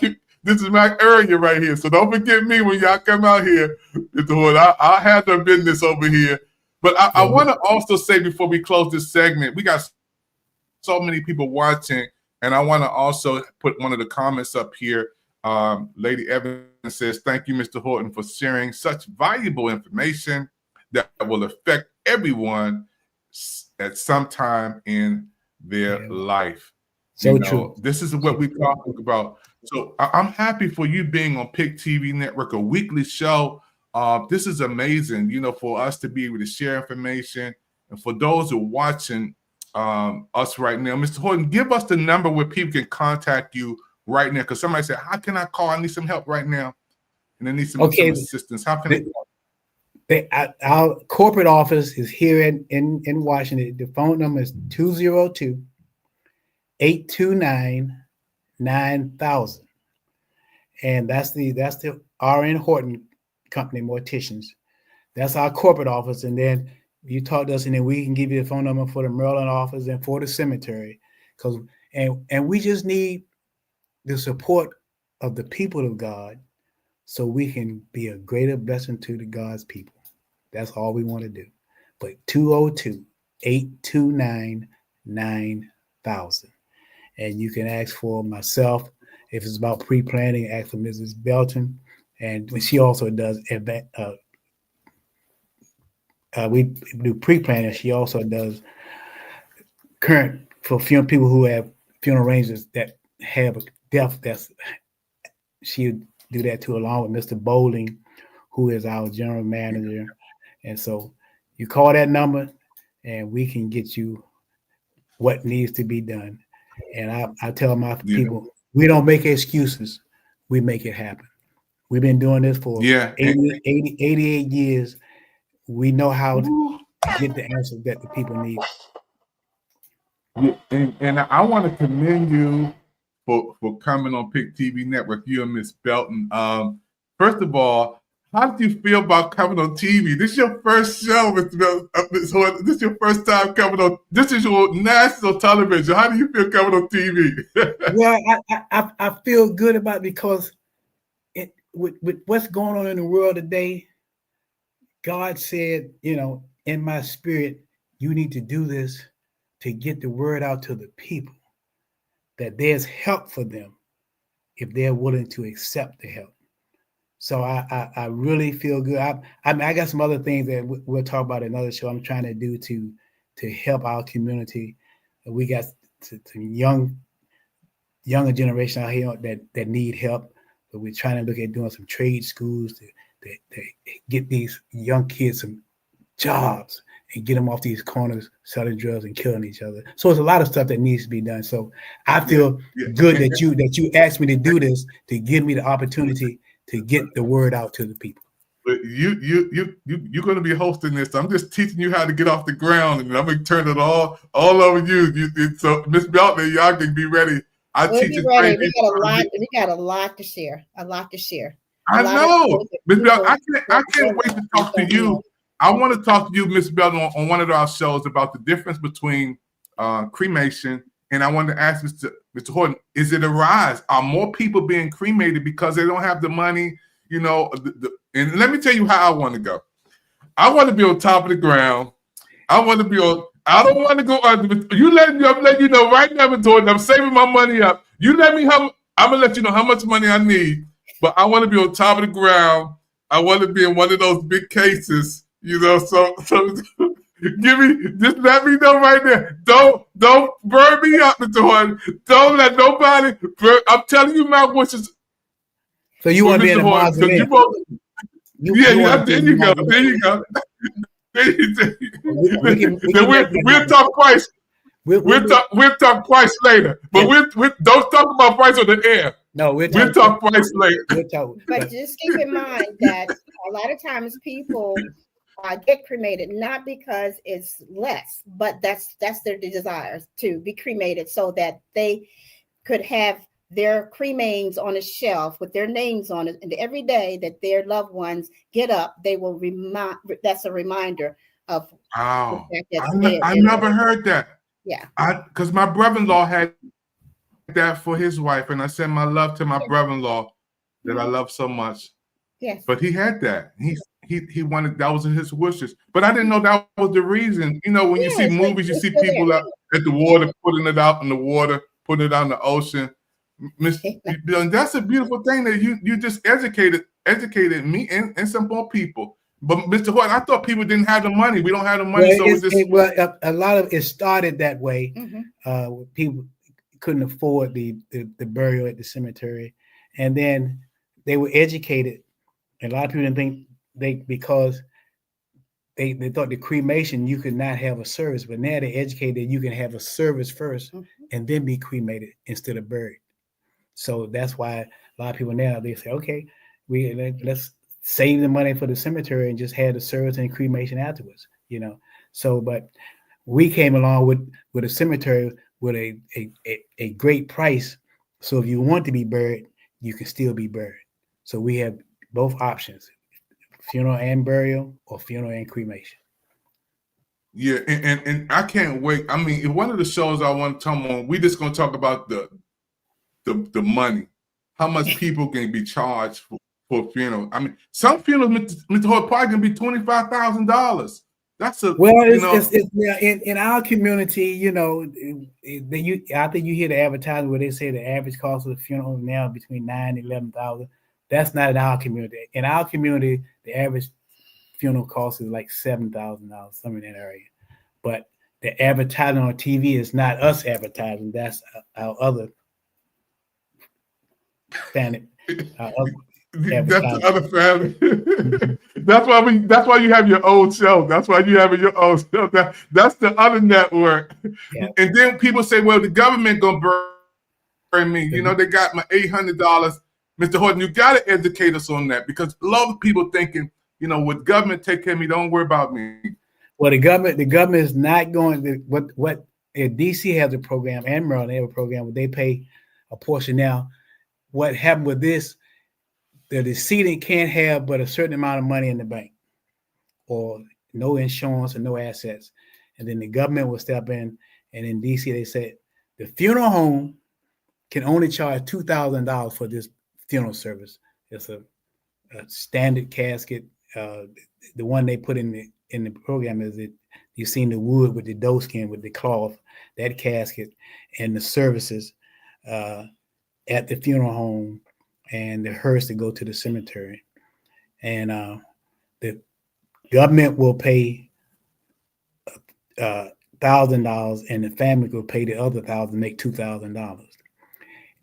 area right here. So don't forget me when y'all come out here, Mr. Horton. I'll have the business over here. But I want to also say, before we close this segment, we got so many people watching, and I want to also put one of the comments up here. Lady Evans says, thank you, Mr. Horton, for sharing such valuable information that will affect everyone at some time in their life.
So true.
This is what we're talking about. So I'm happy for you being on PIC TV Network, a weekly show. This is amazing, for us to be able to share information. And for those who are watching us right now, Mr. Horton, give us the number where people can contact you right now. Because somebody said, how can I call? I need some help right now. And I need some assistance. How can I call?
Our corporate office is here in Washington. The phone number is 202-829-9000. And that's the R.N. Horton Company Morticians. That's our corporate office. And then you talk to us, and then we can give you the phone number for the Maryland office and for the cemetery, and we just need the support of the people of God, so we can be a greater blessing to the God's people. That's all we want to do. But 202-829-9000. And you can ask for myself. If it's about pre-planning, ask for Mrs. Belton. And she also does, we do pre-planning. She also does current for people who have funeral arrangements that have a death. She'll do that too, along with Mr. Bowling, who is our general manager. And so you call that number and we can get you what needs to be done. And I tell my people, we don't make excuses. We make it happen. We've been doing this for 88 years. We know how to get the answer that the people need.
And I want to commend you for coming on Pick TV Network, you and Miss Belton. First of all, how did you feel about coming on TV? This is your first show, Mr. Belton. This is your first time coming on. This is your national television. How do you feel coming on TV?
Well, I feel good about it because with what's going on in the world today, God said, in my spirit, you need to do this to get the word out to the people that there's help for them if they're willing to accept the help. So I really feel good. I got some other things that we'll talk about in another show I'm trying to do to help our community. We got some younger generation out here that need help, but we're trying to look at doing some trade schools to get these young kids some jobs and get them off these corners selling drugs and killing each other. So it's a lot of stuff that needs to be done. So I feel good that you asked me to do this, to give me the opportunity to get the word out to the people.
But you're going to be hosting this. I'm just teaching you how to get off the ground, and I'm going to turn it all over you. So Miss Belton, y'all can be ready.
We'll be ready. We got a lot to share. I
know, Miss Belton. I can't wait to talk to you. I want to talk to you, Miss Belton, on one of our shows about the difference between cremation. And I wanted to ask Mr. Horton, is it a rise? Are more people being cremated because they don't have the money? And let me tell you how I want to go. I want to be on top of the ground. I don't want to go under. I'm letting you know right now, Mr. Horton, I'm saving my money up. You let me I'm going to let you know how much money I need. But I want to be on top of the ground. I want to be in one of those big cases, so just let me know right there. Don't burn me up, Mr. Horton. Don't let nobody I'm telling you my wishes.
So you want to be in the mausoleum?
There you go. We'll talk price. We'll talk price later. But we don't talk about price on the air.
No, we'll
talk price later.
But just keep in mind that a lot of times people get cremated not because it's less, but that's their desire to be cremated so that they could have their cremains on a shelf with their names on it, and every day that their loved ones get up, they will remind. That's a reminder of.
Wow, I never heard that.
Yeah,
because my brother-in-law had that for his wife, and I send my love to my brother-in-law that I love so much.
Yes,
but he had that. He wanted, that was his wishes. But I didn't know that was the reason. When you see movies, you see people out at the water, putting it out in the water, putting it out in the ocean. That's a beautiful thing that you just educated me and some more people. But Mr. Horton, I thought people didn't have the money. We don't have the money.
A lot of it started that way. Mm-hmm. People couldn't afford the burial at the cemetery. And then they were educated. And a lot of people didn't think because they thought the cremation, you could not have a service, but now they're educated you can have a service first and then be cremated instead of buried. So that's why a lot of people now, they say, okay, let's save the money for the cemetery and just have the service and cremation afterwards, So, but we came along with a cemetery with a great price. So if you want to be buried, you can still be buried. So we have both options, funeral and burial or funeral and cremation.
Yeah, and I can't wait. I mean, in one of the shows I want to come on, we're just going to talk about the money, how much people can be charged for funeral. I mean, some funerals, Mr. Holt, probably can be $25,000. That's a
Well, it's yeah, in our community, you know, I think you hear the advertising where they say the average cost of a funeral now between $9,000 and $11,000. That's not in our community. In our community, the average funeral cost is like $7,000, somewhere in that area. But the advertising on TV is not us advertising. That's our other family.
That's the other family. That's why you have your own show. That's why you have your own show. That's the other network. Yeah. And then people say, well, the government gonna burn me. You know, they got my $800. Mr. Horton, you gotta educate us on that, because a lot of people thinking, you know, with government take care of me, don't worry about me.
Well, the government is not going to what DC has a program, and Maryland have a program where they pay a portion. Now, what happened with this, the decedent can't have but a certain amount of money in the bank, or no insurance or no assets. And then the government will step in, and in DC they said the funeral home can only charge $2,000 for this funeral service. It's a standard casket. The one they put in the program is that you've seen the wood with the doe skin with the cloth, that casket, and the services at the funeral home, and the hearse to go to the cemetery. And the government will pay $1,000, and the family will pay the other $1,000, make $2,000.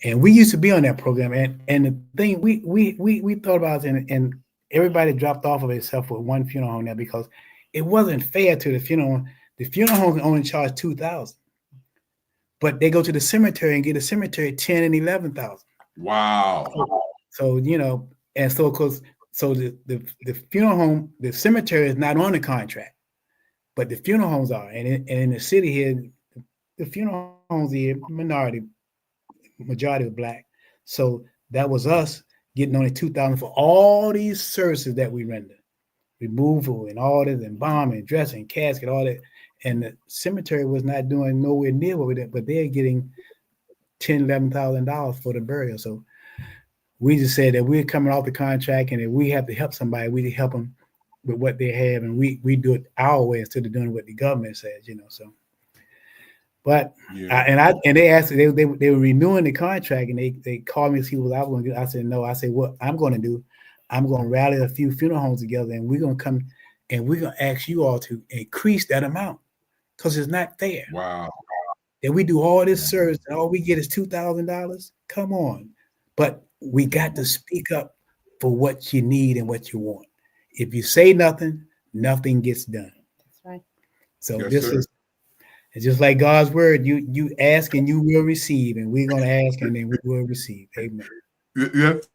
And we used to be on that program, and the thing we thought about it, and everybody dropped off of it except for one funeral home now, because it wasn't fair to the funeral home. The funeral home can only charge $2,000, but they go to the cemetery and get a cemetery $10,000 and $11,000.
Wow.
So you know, and so the funeral home, the cemetery is not on the contract, but the funeral homes are, and in the city here, the funeral homes here majority of black. So that was us getting only $2,000 for all these services that we render, removal and all this, and embalming, dressing, casket, all that. And the cemetery was not doing nowhere near what we did, but they're getting $10,000, $11,000 for the burial. So we just said that we're coming off the contract, and if we have to help somebody, we help them with what they have, and we do it our way instead of doing what the government says, you know. So, but yeah. They asked, they were renewing the contract, and they called me to see what I was going to do. I said no. I said what I'm going to do, I'm going to rally a few funeral homes together, and we're going to come and we're going to ask you all to increase that amount, because it's not fair.
Wow.
And we do all this service, and all we get is $2,000. Come on. But we got to speak up for what you need and what you want. If you say nothing, nothing gets done.
That's right.
So it's just like God's word. You ask and you will receive, and we're going to ask and then we will receive. Amen.
Yes.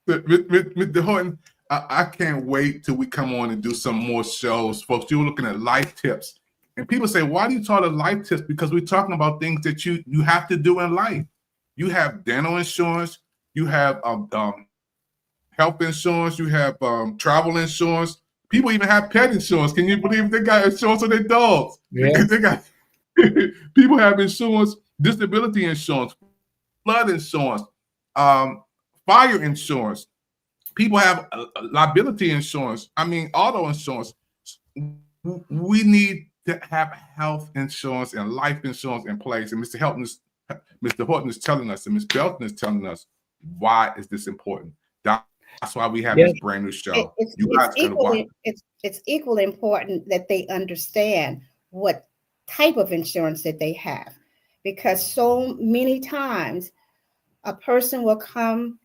Mr. Horton, I can't wait till we come on and do some more shows. Folks, you're looking at life tips. And people say, why do you talk about life tips? Because we're talking about things that you have to do in life. You have dental insurance. You have health insurance. You have travel insurance. People even have pet insurance. Can you believe they got insurance on their dogs?
Yeah.
They got people have insurance, disability insurance, flood insurance, fire insurance. People have liability insurance. I mean, auto insurance. We need to have health insurance and life insurance in place. And Mr. Horton is telling us, and Ms. Belton is telling us, why is this important? That's why we have this brand new show.
It's equally important that they understand what type of insurance that they have, because so many times a person will come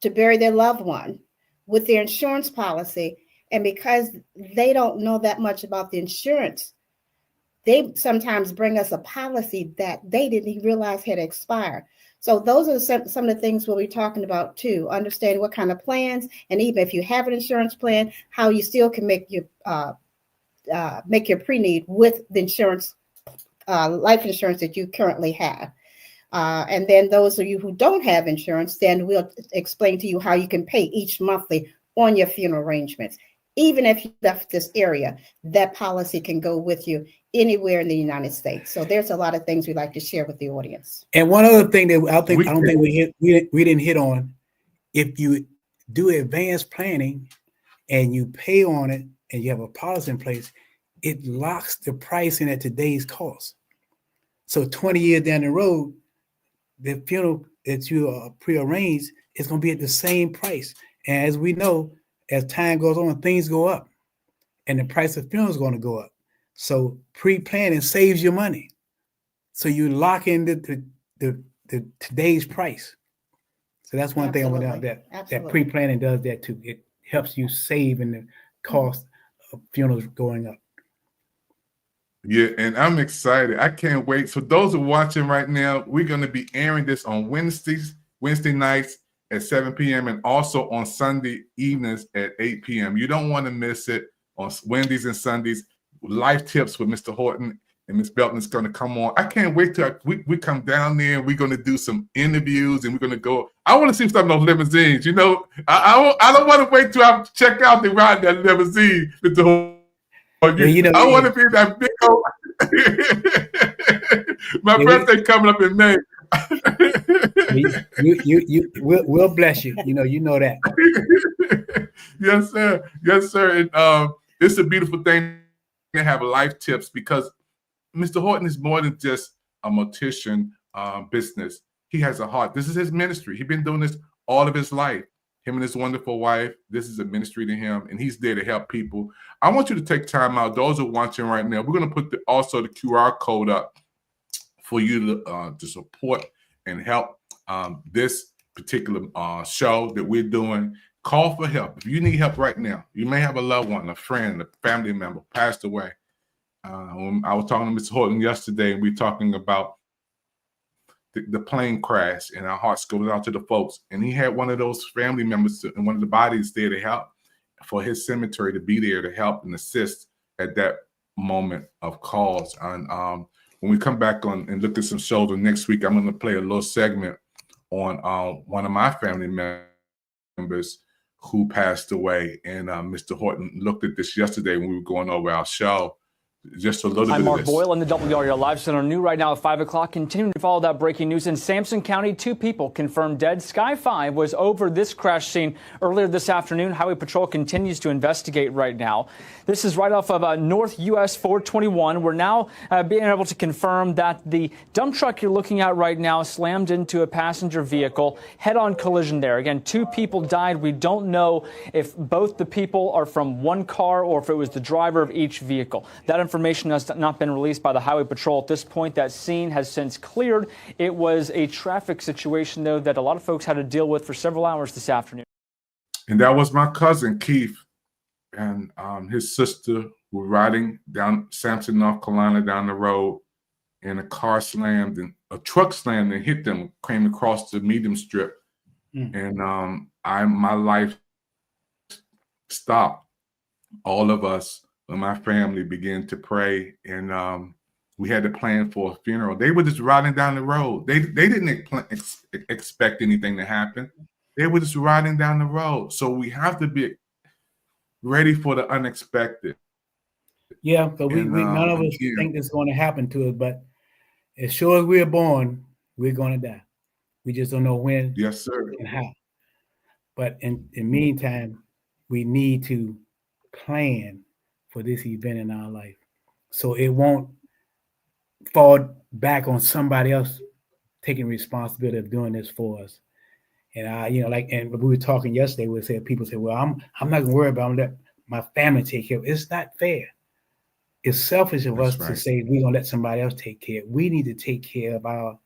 to bury their loved one with their insurance policy, and because they don't know that much about the insurance, they sometimes bring us a policy that they didn't even realize had expired. So those are some of the things we'll be talking about too. Understand what kind of plans, and even if you have an insurance plan, how you still can make your pre-need with the insurance, life insurance that you currently have. And then those of you who don't have insurance, then we'll explain to you how you can pay each monthly on your funeral arrangements. Even if you left this area, that policy can go with you anywhere in the United States. So there's a lot of things we like to share with the audience.
And one other thing that I don't think we didn't hit on, if you do advanced planning and you pay on it and you have a policy in place, it locks the pricing at today's cost. So 20 years down the road, the funeral that you prearranged is going to be at the same price. And as we know, as time goes on, things go up, and the price of funeral is going to go up. So pre-planning saves you money. So you lock in the today's price. So that's one thing I want out that pre-planning does that too. It helps you save in the cost of funerals going up.
Yeah, and I'm excited. I can't wait. So those who are watching right now, we're going to be airing this on Wednesday nights at 7 p.m. and also on Sunday evenings at 8 p.m. You don't want to miss it on Wednesdays and Sundays. Life tips with Mr. Horton and Ms. Belton is going to come on. I can't wait till we come down there and we're going to do some interviews and we're going to go. I want to see some of those limousines. You know, I don't want to wait till I check out the ride that limousine, Mr. Horton. I want to be in that big old. My birthday coming up in May.
We'll bless you. You know that.
Yes, sir. Yes, sir. And it's a beautiful thing to have life tips because Mr. Horton is more than just a mortician business. He has a heart. This is his ministry. He's been doing this all of his life. Him and his wonderful wife. This is a ministry to him, and he's there to help people. I want you to take time out. Those who are watching right now, we're going to put also the QR code up for you to support and help this particular show that we're doing. Call for help. If you need help right now, you may have a loved one, a friend, a family member passed away. I was talking to Mr. Horton yesterday, and we were talking about the plane crash, and our hearts goes out to the folks. And he had one of those family members and one of the bodies there to help for his cemetery to be there to help and assist at that moment of cause. And when we come back on and look at some shows next week, I'm going to play a little segment on one of my family members who passed away. And Mr. Horton looked at this yesterday when we were going over our show. Just a little bit.
I'm Mark
of this.
Boyle in the WREL Live Center. New right now at 5 o'clock. Continuing to follow that breaking news in Sampson County. 2 people confirmed dead. Sky 5 was over this crash scene earlier this afternoon. Highway Patrol continues to investigate right now. This is right off of North US 421. We're now being able to confirm that the dump truck you're looking at right now slammed into a passenger vehicle. Head-on collision there. Again, 2 people died. We don't know if both the people are from one car or if it was the driver of each vehicle. That information has not been released by the Highway Patrol at this point. That scene has since cleared. It was a traffic situation, though, that a lot of folks had to deal with for several hours this afternoon.
And that was my cousin, Keith, and his sister were riding down Sampson, North Carolina, down the road, and a car slammed, and a truck slammed and hit them, came across the medium strip. And my life stopped. All of us, when my family began to pray, and we had to plan for a funeral. They were just riding down the road. They didn't expect anything to happen. They were just riding down the road. So we have to be ready for the unexpected.
Yeah, but we none of us think it's going to happen to us. But as sure as we're born, we're going to die. We just don't know when.
Yes, sir.
And how. But in the meantime, we need to plan for this event in our life, so it won't fall back on somebody else taking responsibility of doing this for us. And and we were talking yesterday, we said people say, "Well, I'm not gonna worry about it. I'm gonna let my family take care of it." It's not fair. It's selfish of us to say we're gonna let somebody else take care. We need to take care of our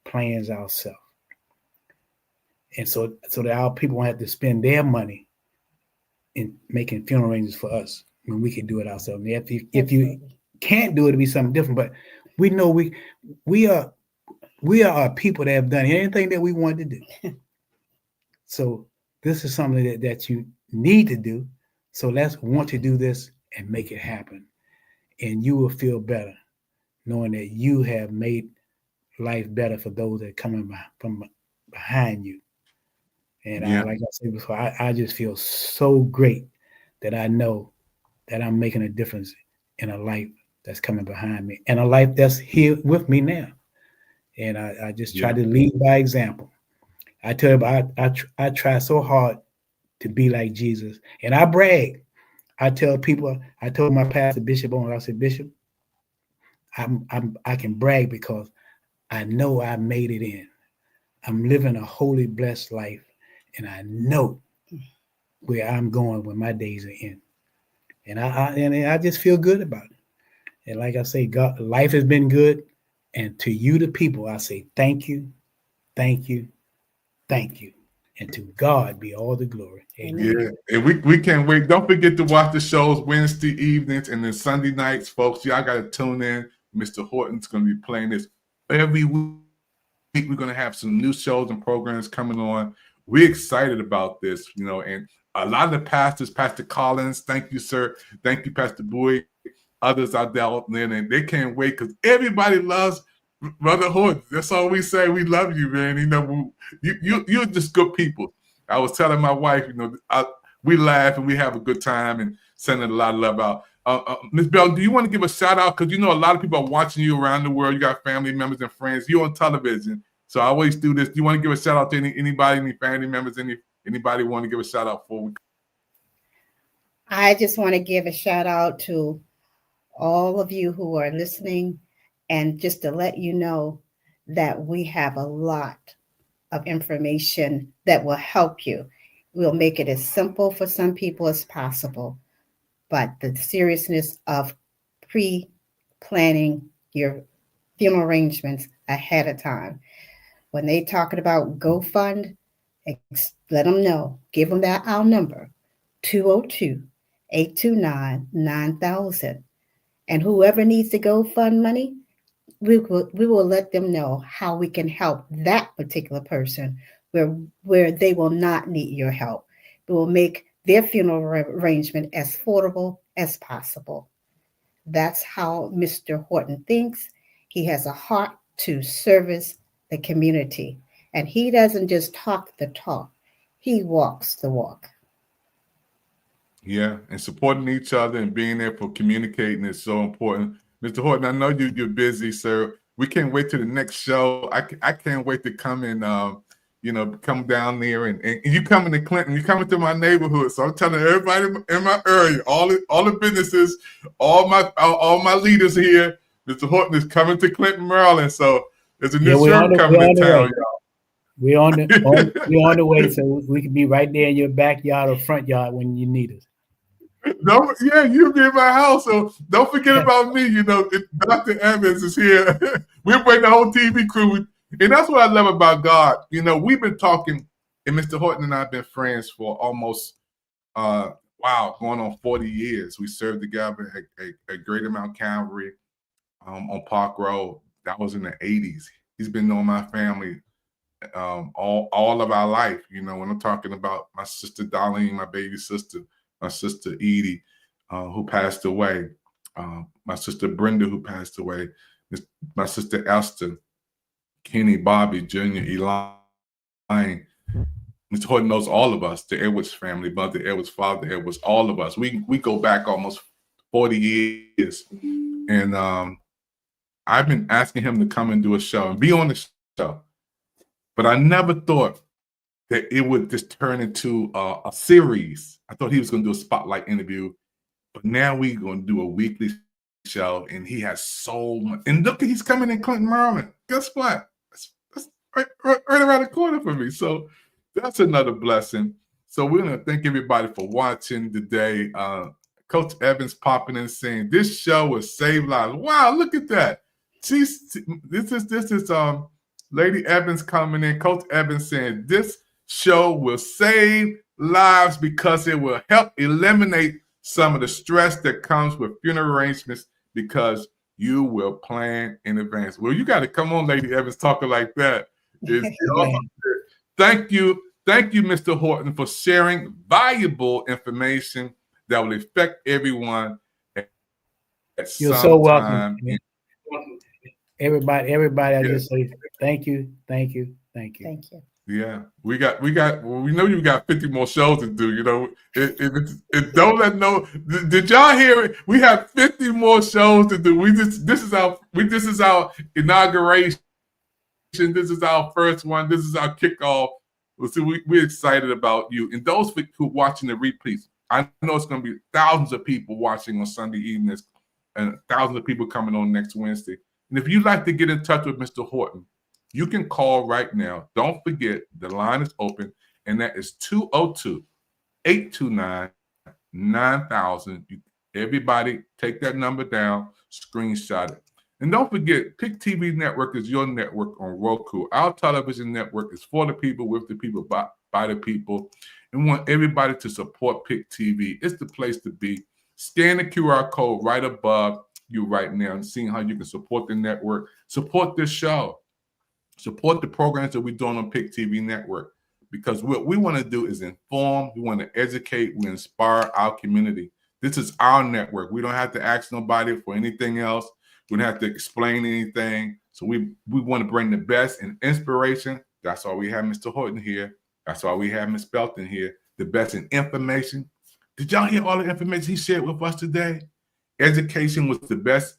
plans ourselves, and so that our people won't have to spend their money in making funeral arrangements for us when we can do it ourselves. If you can't do it, it'll be something different. But we know we are people that have done anything that we want to do. So this is something that you need to do. So let's want to do this and make it happen. And you will feel better knowing that you have made life better for those that are coming from behind you. And like I said before, I just feel so great that I know that I'm making a difference in a life that's coming behind me and a life that's here with me now. And I just try to lead by example. I tell you, I try so hard to be like Jesus, and I brag. I tell people, I told my pastor Bishop I said, Bishop, I can brag because I know I made it in. I'm living a holy, blessed life, and I know where I'm going when my days are in. And I just feel good about it. And like I say, God, life has been good. And to you, the people, I say thank you, thank you, thank you. And to God be all the glory. Amen.
Yeah, and we can't wait. Don't forget to watch the shows Wednesday evenings and then Sunday nights, folks. Y'all got to tune in. Mr. Horton's going to be playing this every week. We're going to have some new shows and programs coming on. We're excited about this, you know, and a lot of the pastors, Pastor Collins, thank you, sir. Thank you, Pastor Bowie. Others out there, and they can't wait because everybody loves Brother Horton. That's all we say. We love you, man. You know, you're just good people. I was telling my wife, you know, we laugh and we have a good time and sending a lot of love out. Ms. Bell, do you want to give a shout out? Because you know a lot of people are watching you around the world. You got family members and friends. You're on television. So I always do this. Do you want to give a shout out to anybody, any family members, anybody want to give a shout out for?
I just want to give a shout out to all of you who are listening, and just to let you know that we have a lot of information that will help you. We'll make it as simple for some people as possible, but the seriousness of pre-planning your funeral arrangements ahead of time. When they talking about GoFund, let them know. Give them our number, 202-829-9000. And whoever needs to GoFund money, we will let them know how we can help that particular person where they will not need your help. We will make their funeral arrangement as affordable as possible. That's how Mr. Horton thinks. He has a heart to service the community. And he doesn't just talk the talk, he walks the walk.
Yeah, and supporting each other and being there for communicating is so important. Mr. Horton, I know you're busy, sir. We can't wait to the next show. I can't wait to come and come down there and you coming to Clinton. You coming to my neighborhood, so I'm telling everybody in my area, all the businesses, all my leaders here. Mr. Horton is coming to Clinton, Maryland. So there's a new show coming to town, y'all.
We're on the way, so we can be right there in your backyard or front yard when you need us.
You'll be in my house, so don't forget about me. You know, Dr. Evans is here. We'll bring the whole TV crew, and that's what I love about God. You know, we've been talking, and Mr. Horton and I have been friends for almost, going on 40 years. We served together at Greater Mount Calvary on Park Road. That was in the 80s. He's been knowing my family all of our life. You know, when I'm talking about my sister Darlene, my baby sister, my sister Edie, who passed away, my sister Brenda, who passed away, my sister Esther, Kenny, Bobby, Junior, Elaine. Mr. Horton knows all of us, the Edwards family, Mother Edwards, Father Edwards, all of us. We go back almost 40 years. And I've been asking him to come and do a show and be on the show. But I never thought that it would just turn into a series. I thought he was going to do a spotlight interview, but now we're going to do a weekly show, and he has so much. And look, he's coming in Clinton, Maryland. Guess what? That's right around the corner for me. So that's another blessing. So we're going to thank everybody for watching today. Coach Evans popping in saying this show will save lives. Wow, look at that. This is Lady Evans coming in. Coach Evans saying this show will save lives because it will help eliminate some of the stress that comes with funeral arrangements because you will plan in advance. Well, you got to come on, Lady Evans, talking like that. Thank you, Mr. Horton, for sharing valuable information that will affect everyone at
You're
some
so welcome.
time.
Everybody, I just say thank you.
Thank you.
Yeah, we know you got 50 more shows to do. You know, don't let no. Did y'all hear it? We have 50 more shows to do. This is our inauguration. This is our first one. This is our kickoff. So we're excited about you. And those who are watching the replays, I know it's going to be thousands of people watching on Sunday evenings and thousands of people coming on next Wednesday. And if you'd like to get in touch with Mr. Horton, you can call right now. Don't forget, the line is open, and that is 202-829-9000. Everybody take that number down, screenshot it. And don't forget, Pick TV Network is your network on Roku. Our television network is for the people, with the people, by the people. And we want everybody to support Pick TV. It's the place to be. Scan the QR code right above you right now and seeing how you can support the network, support this show, support the programs that we're doing on Pick TV Network. Because what we want to do is inform, we want to educate, we inspire our community. This is our network. We don't have to ask nobody for anything else. We don't have to explain anything. So we want to bring the best in inspiration. That's why we have Mr. Horton here. That's why we have Ms. Belton here. The best in information. Did y'all hear all the information he shared with us today? Education was the best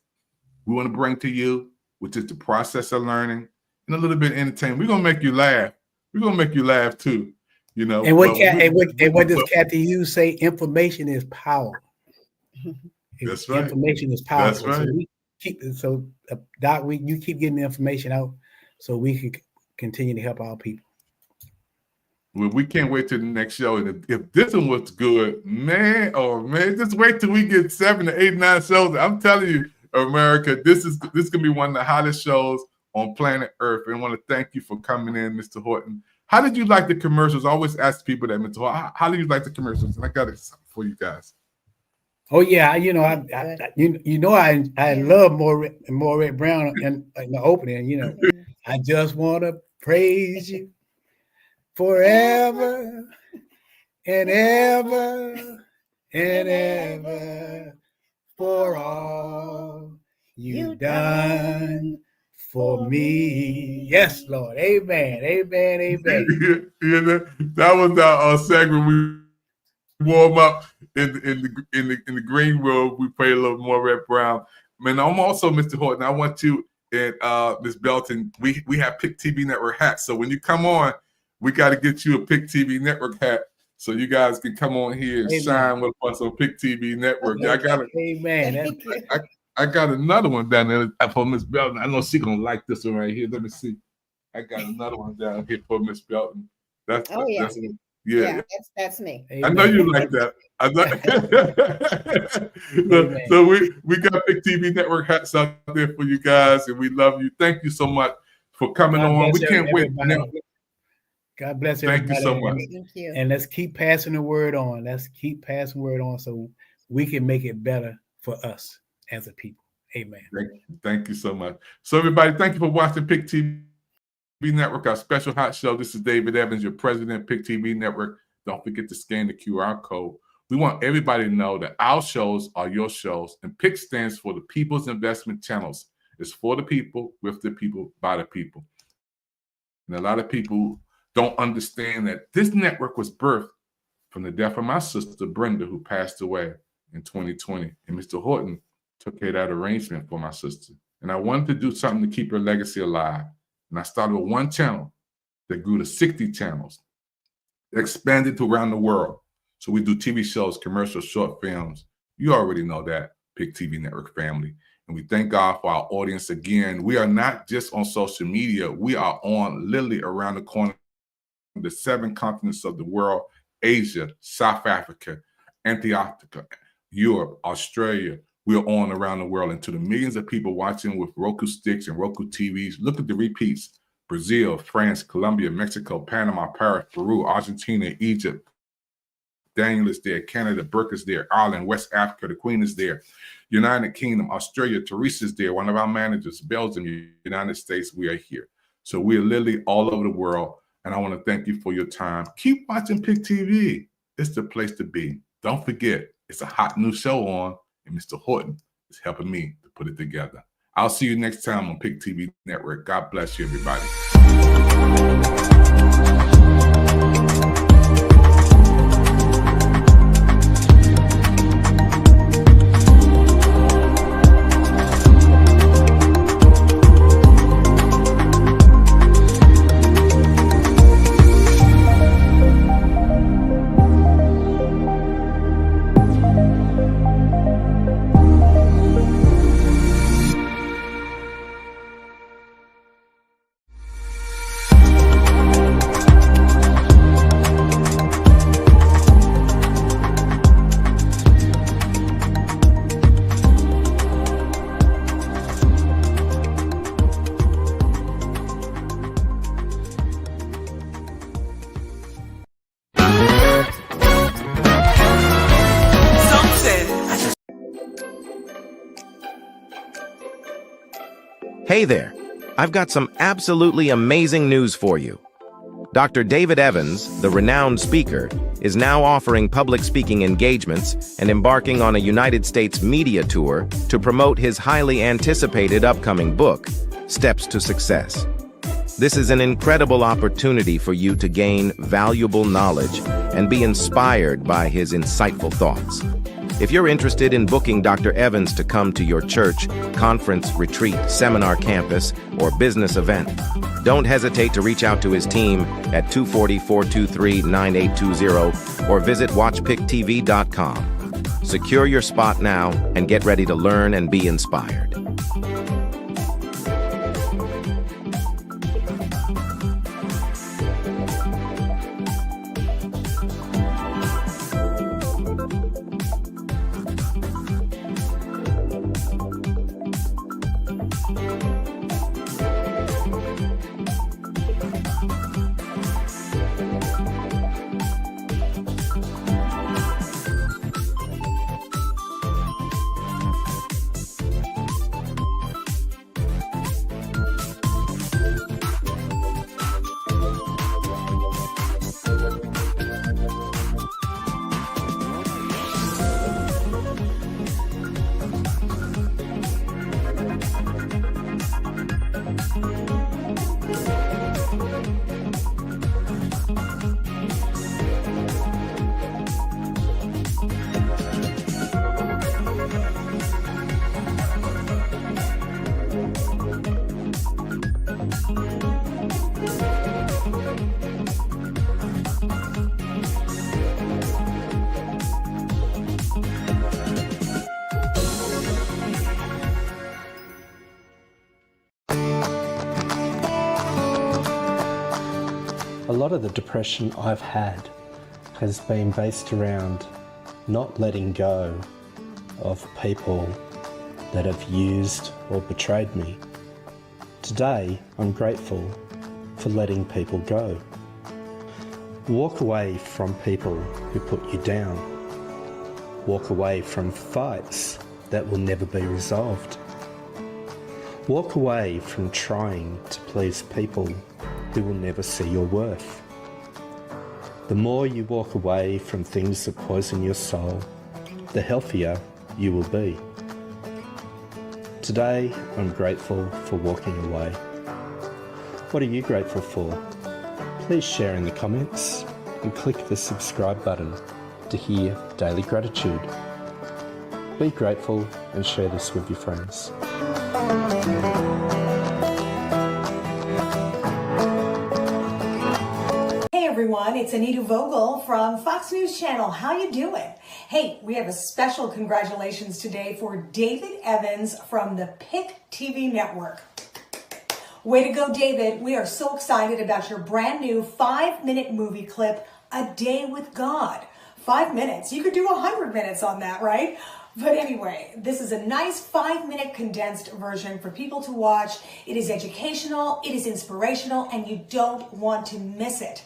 we want to bring to you, which is the process of learning and a little bit of entertainment. We're going to make you laugh. We're going to make you laugh too. You know.
And what does Kathy Hughes say? Information is power.
That's right.
Information is powerful.
That's right.
Doc, you keep getting the information out so we can continue to help our people.
Well, we can't wait till the next show. And if this one was good, man, just wait till we get 7 to 8, 9 shows. I'm telling you, America, this is gonna be one of the hottest shows on planet Earth. And I want to thank you for coming in, Mr. Horton. How did you like the commercials? I always ask people that, Mr. Horton, how did you like the commercials? And I got it for you guys.
Oh yeah, I love Maurette Brown in the opening. You know, I just want to praise you forever and ever and ever for all you done for me. Yes, Lord. Amen. Amen. Amen.
That was our segment. We warm up in the green room. We play a little more Red Brown. Man, I'm also Mr. Horton. I want you and Ms. Belton. We have Pick TV Network hats. So when you come on, we got to get you a Pick TV Network hat so you guys can come on here and shine with us on Pick TV Network. Yeah, I got another one down there for Ms. Belton. I know she's gonna like this one right here. Let me see. I got another one down here for Ms. Belton. That's
me.
I know you like that. So we got Pick TV Network hats out there for you guys, and we love you. Thank you so much for coming on. We can't wait.
God bless everybody.
Thank you so much.
Thank you.
And let's keep passing the word on. So we can make it better for us as a people. Amen.
Thank you so much. So everybody, thank you for watching Pick TV Network, our special hot show. This is David Evans, your president of Pick TV Network. Don't forget to scan the QR code. We want everybody to know that our shows are your shows, and PIC stands for the People's Investment Channels. It's for the people, with the people, by the people. And a lot of people don't understand that this network was birthed from the death of my sister, Brenda, who passed away in 2020. And Mr. Horton took care of that arrangement for my sister. And I wanted to do something to keep her legacy alive. And I started with one channel that grew to 60 channels, expanded to around the world. So we do TV shows, commercials, short films. You already know that, Pick TV Network family. And we thank God for our audience again. We are not just on social media. We are on literally around the corner, the 7 continents of the world: Asia, South Africa, Antarctica, Europe, Australia. We're on around the world, and to the millions of people watching with Roku sticks and Roku TVs, look at the repeats: Brazil, France, Colombia, Mexico, Panama, Paris, Peru, Argentina, Egypt. Daniel is there, Canada, Burke is there, Ireland, West Africa, the Queen is there, United Kingdom, Australia, Teresa's there, one of our managers, Belgium, United States, we are here. So we are literally all over the world. And I want to thank you for your time. Keep watching Pick TV. It's the place to be. Don't forget, it's a hot new show on, and Mr. Horton is helping me to put it together. I'll see you next time on Pick TV Network. God bless you, everybody.
Hey there, I've got some absolutely amazing news for you. Dr. David Evans, the renowned speaker, is now offering public speaking engagements and embarking on a United States media tour to promote his highly anticipated upcoming book, Steps to Success. This is an incredible opportunity for you to gain valuable knowledge and be inspired by his insightful thoughts. If you're interested in booking Dr. Evans to come to your church, conference, retreat, seminar campus, or business event, don't hesitate to reach out to his team at 240-423-9820 or visit watchpicktv.com. Secure your spot now and get ready to learn and be inspired.
A lot of the depression I've had has been based around not letting go of people that have used or betrayed me. Today, I'm grateful for letting people go. Walk away from people who put you down. Walk away from fights that will never be resolved. Walk away from trying to please people who will never see your worth. The more you walk away from things that poison your soul, the healthier you will be. Today, I'm grateful for walking away. What are you grateful for? Please share in the comments and click the subscribe button to hear daily gratitude. Be grateful and share this with your friends.
Hey everyone, it's Anita Vogel from Fox News Channel. How you doing? Hey, we have a special congratulations today for David Evans from the Pick TV network. Way to go, David. We are so excited about your brand new 5-minute movie clip, A Day with God. 5 minutes. You could do 100 minutes on that, right? But anyway, this is a nice 5-minute condensed version for people to watch. It is educational, it is inspirational, and you don't want to miss it.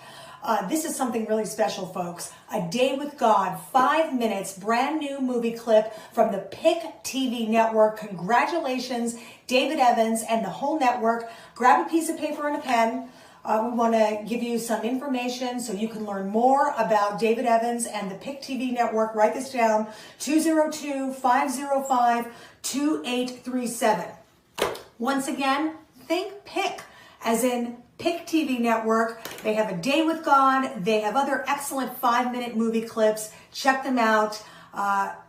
This is something really special, folks. A Day with God, 5 minutes, brand new movie clip from the Pick TV network. Congratulations, David Evans and the whole network. Grab a piece of paper and a pen. We want to give you some information so you can learn more about David Evans and the Pick TV network. Write this down, 202-505-2837. Once again, think Pick, as in Pick TV network. They have A Day with God. They have other excellent 5-minute movie clips. Check them out.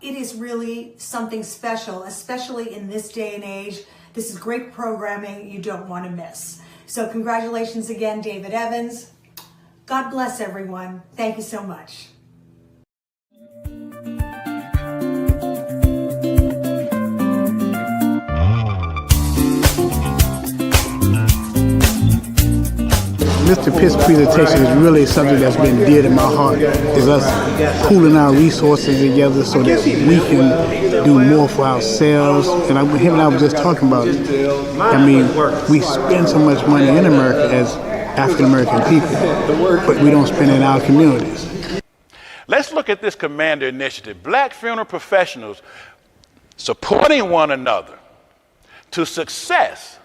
It is really something special, especially in this day and age. This is great programming you don't want to miss. So congratulations again, David Evans. God bless everyone. Thank you so much.
Mr. Pitt's presentation is really something that's been dear to my heart, is us pooling our resources together so that we can do more for ourselves. And him and I were just talking about it. I mean, we spend so much money in America as African-American people, but we don't spend it in our communities.
Let's look at this Commander Initiative. Black funeral professionals supporting one another to success,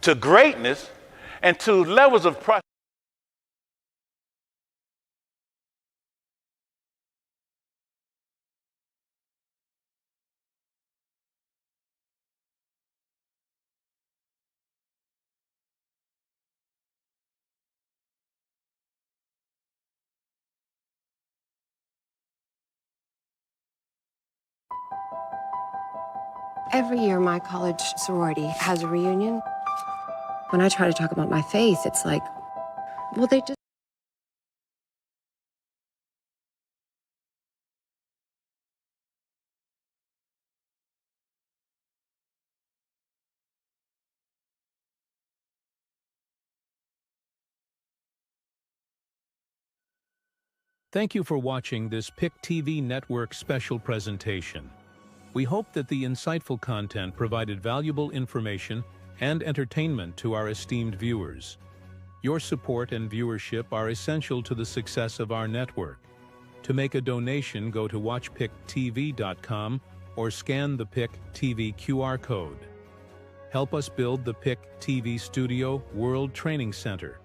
to greatness and to levels of prosperity.
Every year, my college sorority has a reunion. When I try to talk about my faith, it's like, well, they just...
Thank you for watching this PIC TV Network special presentation. We hope that the insightful content provided valuable information and entertainment to our esteemed viewers. Your support and viewership are essential to the success of our network. To make a donation, go to watchpictv.com or scan the PIC TV QR code. Help us build the PIC TV Studio World Training Center,